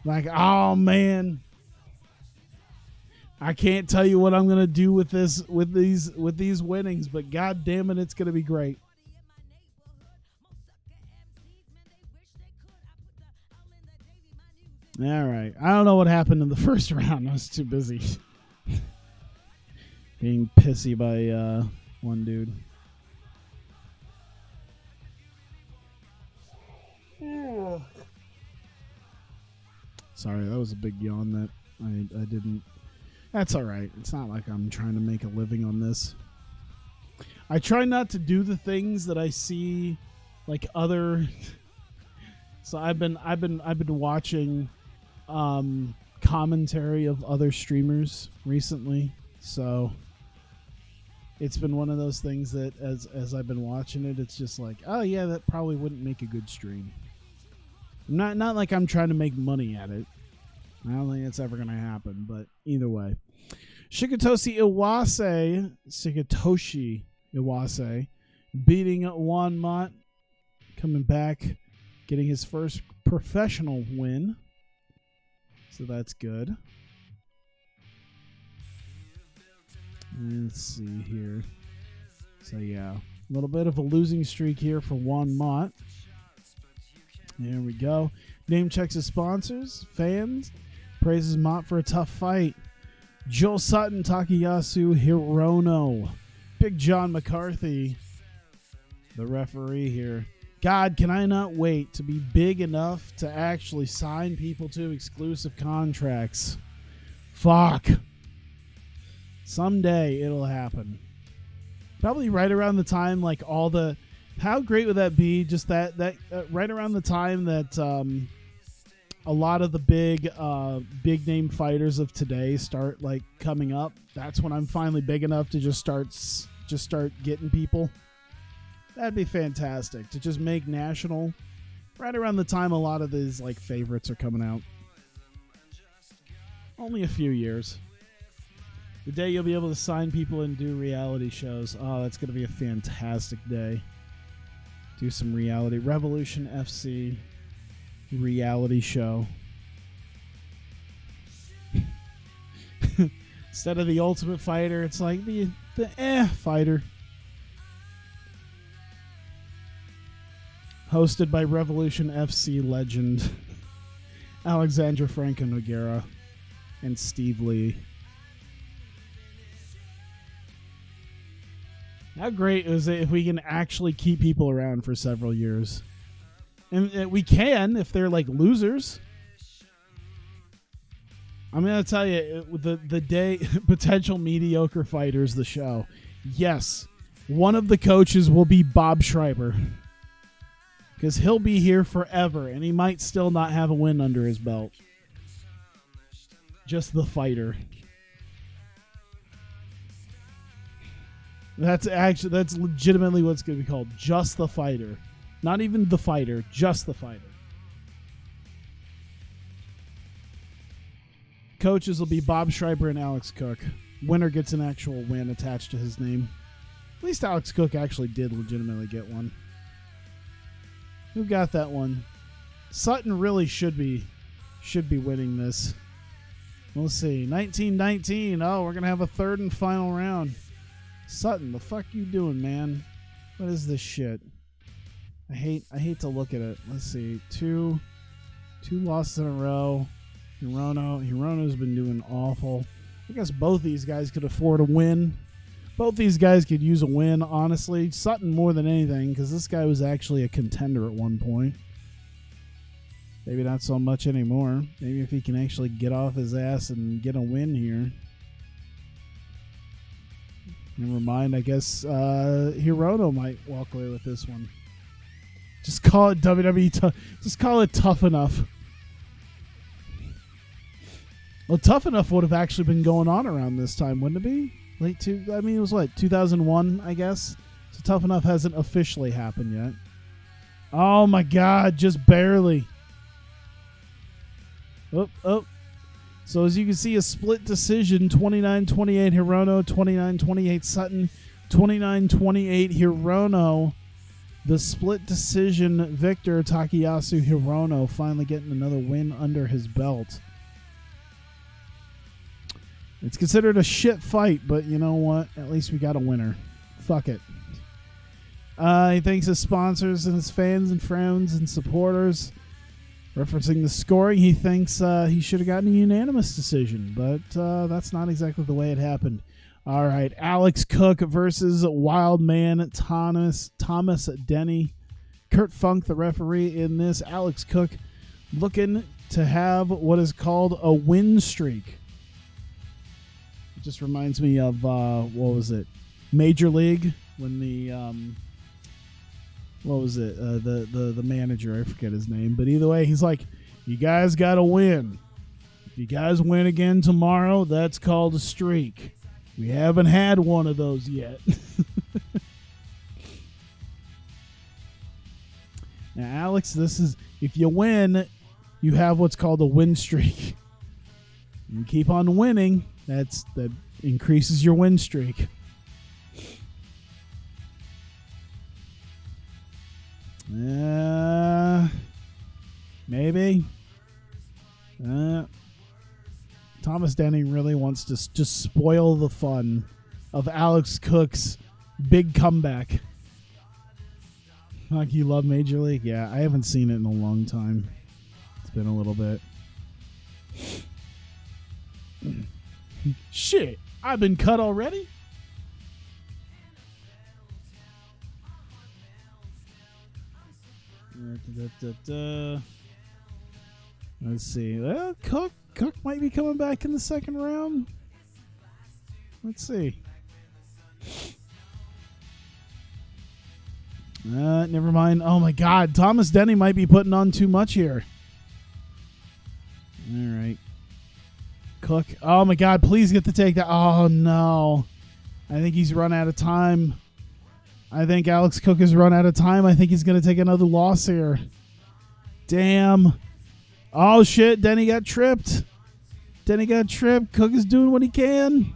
Like, oh man, I can't tell you what I'm gonna do with these winnings, but god damn it, it's gonna be great. All right, I don't know what happened in the first round. I was too busy being pissy by one dude. Sorry, that was a big yawn that I didn't. That's all right. It's not like I'm trying to make a living on this. I try not to do the things that I see like other. So I've been watching commentary of other streamers recently. So it's been one of those things that as I've been watching it, it's just like, oh yeah, that probably wouldn't make a good stream. Not like I'm trying to make money at it. I don't think that's ever going to happen, but either way. Shigetoshi Iwase beating Juan Mott, coming back, getting his first professional win. So that's good. Let's see here. So yeah, a little bit of a losing streak here for Juan Mott. There we go. Name checks his sponsors, fans, praises Mott for a tough fight. Joel Sutton, Takayasu Hirono, Big John McCarthy, the referee here. God, can I not wait to be big enough to actually sign people to exclusive contracts? Fuck. Someday it'll happen. Probably right around the time like all the... How great would that be? Just that right around the time that a lot of the big name fighters of today start like coming up. That's when I'm finally big enough to just start getting people. That'd be fantastic to just make national right around the time a lot of these like favorites are coming out. Only a few years. The day you'll be able to sign people and do reality shows. Oh, that's going to be a fantastic day. Do some reality. Revolution FC reality show. Instead of the Ultimate Fighter, it's like the fighter. Hosted by Revolution FC legend Alexandra Franco Nogueira and Steve Lee. How great is it if we can actually keep people around for several years? And we can if they're like losers. I'm going to tell you, the day potential mediocre fighters, the show. Yes, one of the coaches will be Bob Schreiber. Because he'll be here forever, and he might still not have a win under his belt. Just the fighter. That's legitimately what's going to be called. Just the fighter. Not even the fighter, just the fighter. Coaches will be Bob Schreiber and Alex Cook. Winner gets an actual win attached to his name. At least Alex Cook actually did legitimately get one. Who got that one? Sutton really should be winning this. We'll see. 19-19. Oh, we're going to have a third and final round. Sutton, the fuck you doing, man? What is this shit? I hate to look at it. Let's see. Two losses in a row. Hirono's been doing awful. I guess both these guys could afford a win. Both these guys could use a win, honestly. Sutton more than anything, because this guy was actually a contender at one point. Maybe not so much anymore. Maybe if he can actually get off his ass and get a win here. Never mind, I guess Hirono might walk away with this one. Just call it WWE. Just call it Tough Enough. Well, Tough Enough would have actually been going on around this time, wouldn't it be? It was what, 2001, I guess? So Tough Enough hasn't officially happened yet. Oh my God, just barely. Oh. So as you can see, a split decision, 29-28 Hirono, 29-28 Sutton, 29-28 Hirono. The split decision victor, Takayasu Hirono, finally getting another win under his belt. It's considered a shit fight, but you know what? At least we got a winner. Fuck it. He thanks his sponsors and his fans and friends and supporters. Referencing the scoring, he thinks he should have gotten a unanimous decision, but that's not exactly the way it happened. All right, Alex Cook versus Wildman Thomas Denny. Kurt Funk, the referee in this. Alex Cook looking to have what is called a win streak. It just reminds me of, what was it? Major League, when the, what was it? The manager, I forget his name. But either way, he's like, you guys got to win. If you guys win again tomorrow, that's called a streak. We haven't had one of those yet. Now, Alex, this is, if you win, you have what's called a win streak. You keep on winning. That increases your win streak. Maybe. Thomas Denny really wants to just spoil the fun of Alex Cook's big comeback. Like, you love Major League? Yeah, I haven't seen it in a long time. It's been a little bit. Shit, I've been cut already? Let's see. Cook might be coming back in the second round. Let's see. Never mind. Oh my God, Thomas Denny might be putting on too much here. All right. Cook. Oh my God, please get the takedown. Oh no. I think he's run out of time. I think Alex Cook has run out of time. I think he's going to take another loss here. Damn. Oh shit, Denny got tripped. Cook is doing what he can.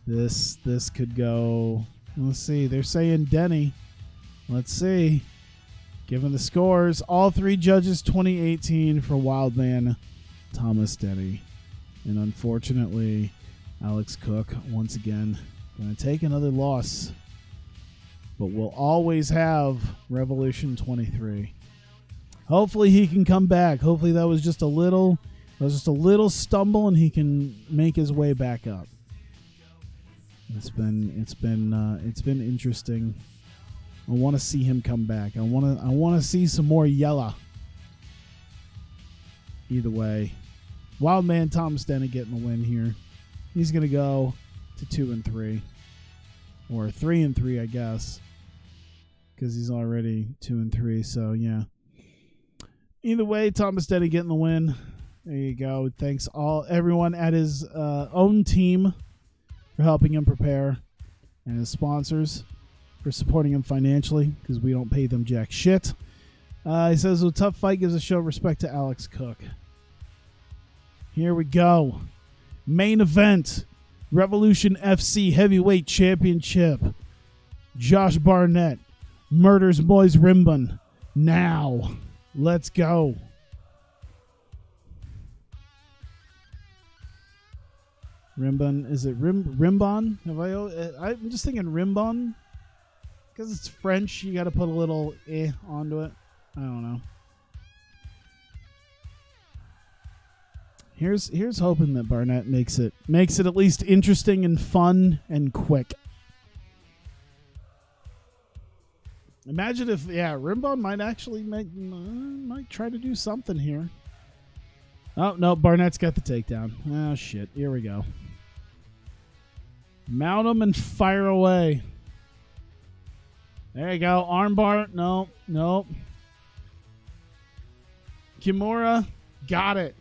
This could go. Let's see. They're saying Denny. Let's see. Given the scores, all three judges 2018 for Wildman Thomas Denny. And unfortunately, Alex Cook, once again, going to take another loss. But we'll always have Revolution 23. Hopefully he can come back. Hopefully that was just a little stumble and he can make his way back up. It's been interesting. I want to see him come back. I want to see some more Yella. Either way, Wildman Thomas Denny getting the win here. He's gonna go to 2-3, or 3-3, I guess, because he's already 2-3. So yeah. Either way, Thomas Denny getting the win. There you go. Thanks everyone at his own team for helping him prepare, and his sponsors for supporting him financially, because we don't pay them jack shit. He says, a tough fight gives a show of respect to Alex Cook. Here we go. Main event. Revolution FC Heavyweight Championship. Josh Barnett murders Moise Rimbon. Now, let's go. Rimbon, is it Rimbon? I'm just thinking Rimbon. Because it's French, you got to put a little onto it. I don't know. Here's hoping that Barnett makes it at least interesting and fun and quick. Imagine if Rimbon might actually might try to do something here. Oh no, Barnett's got the takedown. Oh shit, here we go. Mount him and fire away. There you go. Armbar. Nope. Kimura. Got it.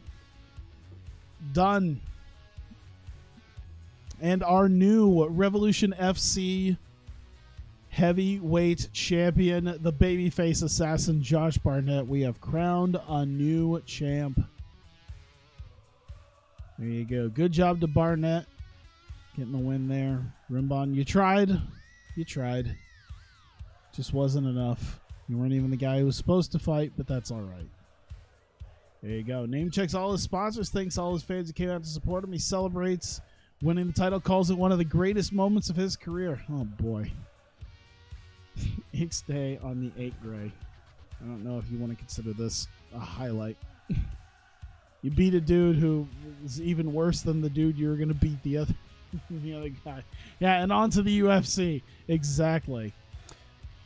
Done. And our new Revolution FC heavyweight champion, the babyface assassin, Josh Barnett. We have crowned a new champ. There you go. Good job to Barnett. Getting the win there. Rimbon, you tried. Just wasn't enough. You weren't even the guy who was supposed to fight, but that's all right. There you go. Name checks all his sponsors. Thanks all his fans who came out to support him. He celebrates winning the title. Calls it one of the greatest moments of his career. Oh, boy. Ixday on the 8 gray. I don't know if you want to consider this a highlight. You beat a dude who is even worse than the dude you were going to beat the other guy. Yeah, and on to the UFC. Exactly.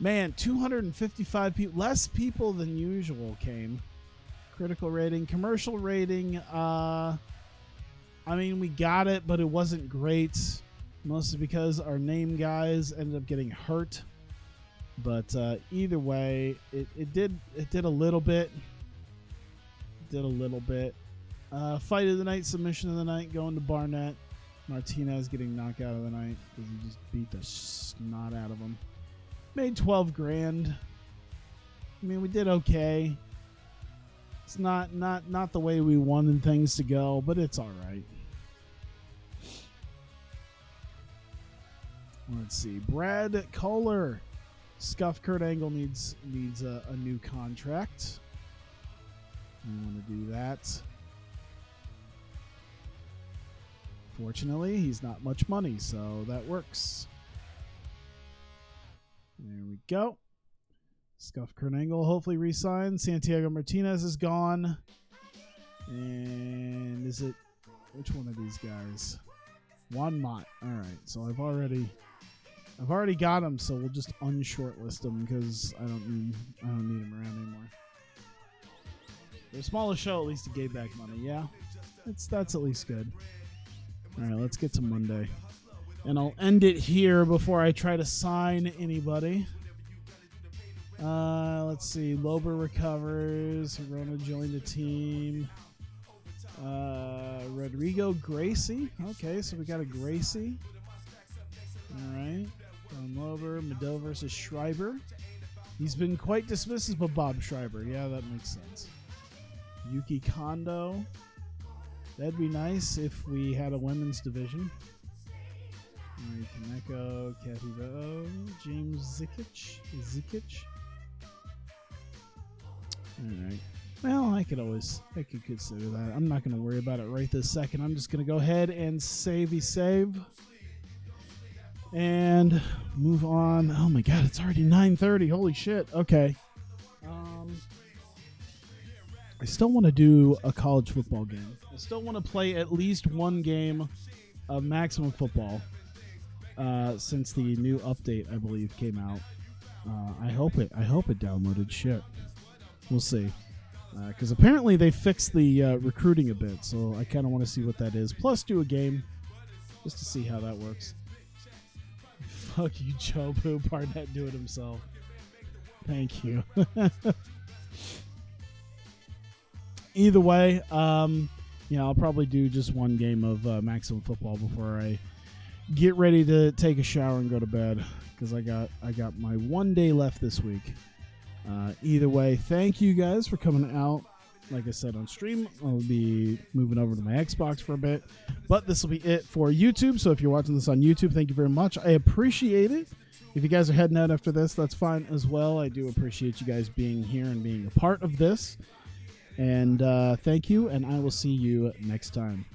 Man, 255 people, less people than usual came. Critical rating, commercial rating. I mean, we got it, but it wasn't great. Mostly because our name guys ended up getting hurt. But either way, it did a little bit. Fight of the night, submission of the night, going to Barnett. Martinez getting knocked out of the night because he just beat the snot out of him. Made 12 grand. I mean, we did okay. It's not the way we wanted things to go, but it's all right. Let's see. Brad Kohler. Scuff Kurt Angle needs a new contract. We want to do that. Fortunately, he's not much money, so that works. There we go. Scuff Kurt Angle hopefully re-signed. Santiago Martinez is gone. And is it... which one of these guys? Juan Mott. All right, so I've already got him, so we'll just unshortlist him because I don't need him around anymore. For a smaller show, at least he gave back money. Yeah, that's at least good. All right, let's get to Monday. And I'll end it here before I try to sign anybody. Let's see. Lober recovers. Rona joined the team. Rodrigo Gracie. Okay, so we got a Gracie. All right. Lober. Mado versus Schreiber. He's been quite dismissive of Bob Schreiber. Yeah, that makes sense. Yuki Kondo. That'd be nice if we had a women's division. Kaneko, Kathy Vo, James Zikic. Alright. Well, I could consider that. I'm not going to worry about it right this second. I'm just going to go ahead and save. And move on. Oh my god, it's already 9:30. Holy shit. Okay. I still want to do a college football game. I still want to play at least one game of Maximum Football. since the new update, I believe, came out. I hope it downloaded. Shit, we'll see. Because apparently they fixed the recruiting a bit, so I kind of want to see what that is. Plus, do a game just to see how that works. Fuck you, Joe Boo. Barnett do it himself. Thank you. Either way, I'll probably do just one game of Maximum Football before I get ready to take a shower and go to bed, because I got my 1 day left this week. Either way, thank you guys for coming out. Like I said on stream, I'll be moving over to my Xbox for a bit, but this will be it for YouTube. So if you're watching this on YouTube, thank you very much. I appreciate it. If you guys are heading out after this, that's fine as well. I do appreciate you guys being here and being a part of this. And thank you, and I will see you next time.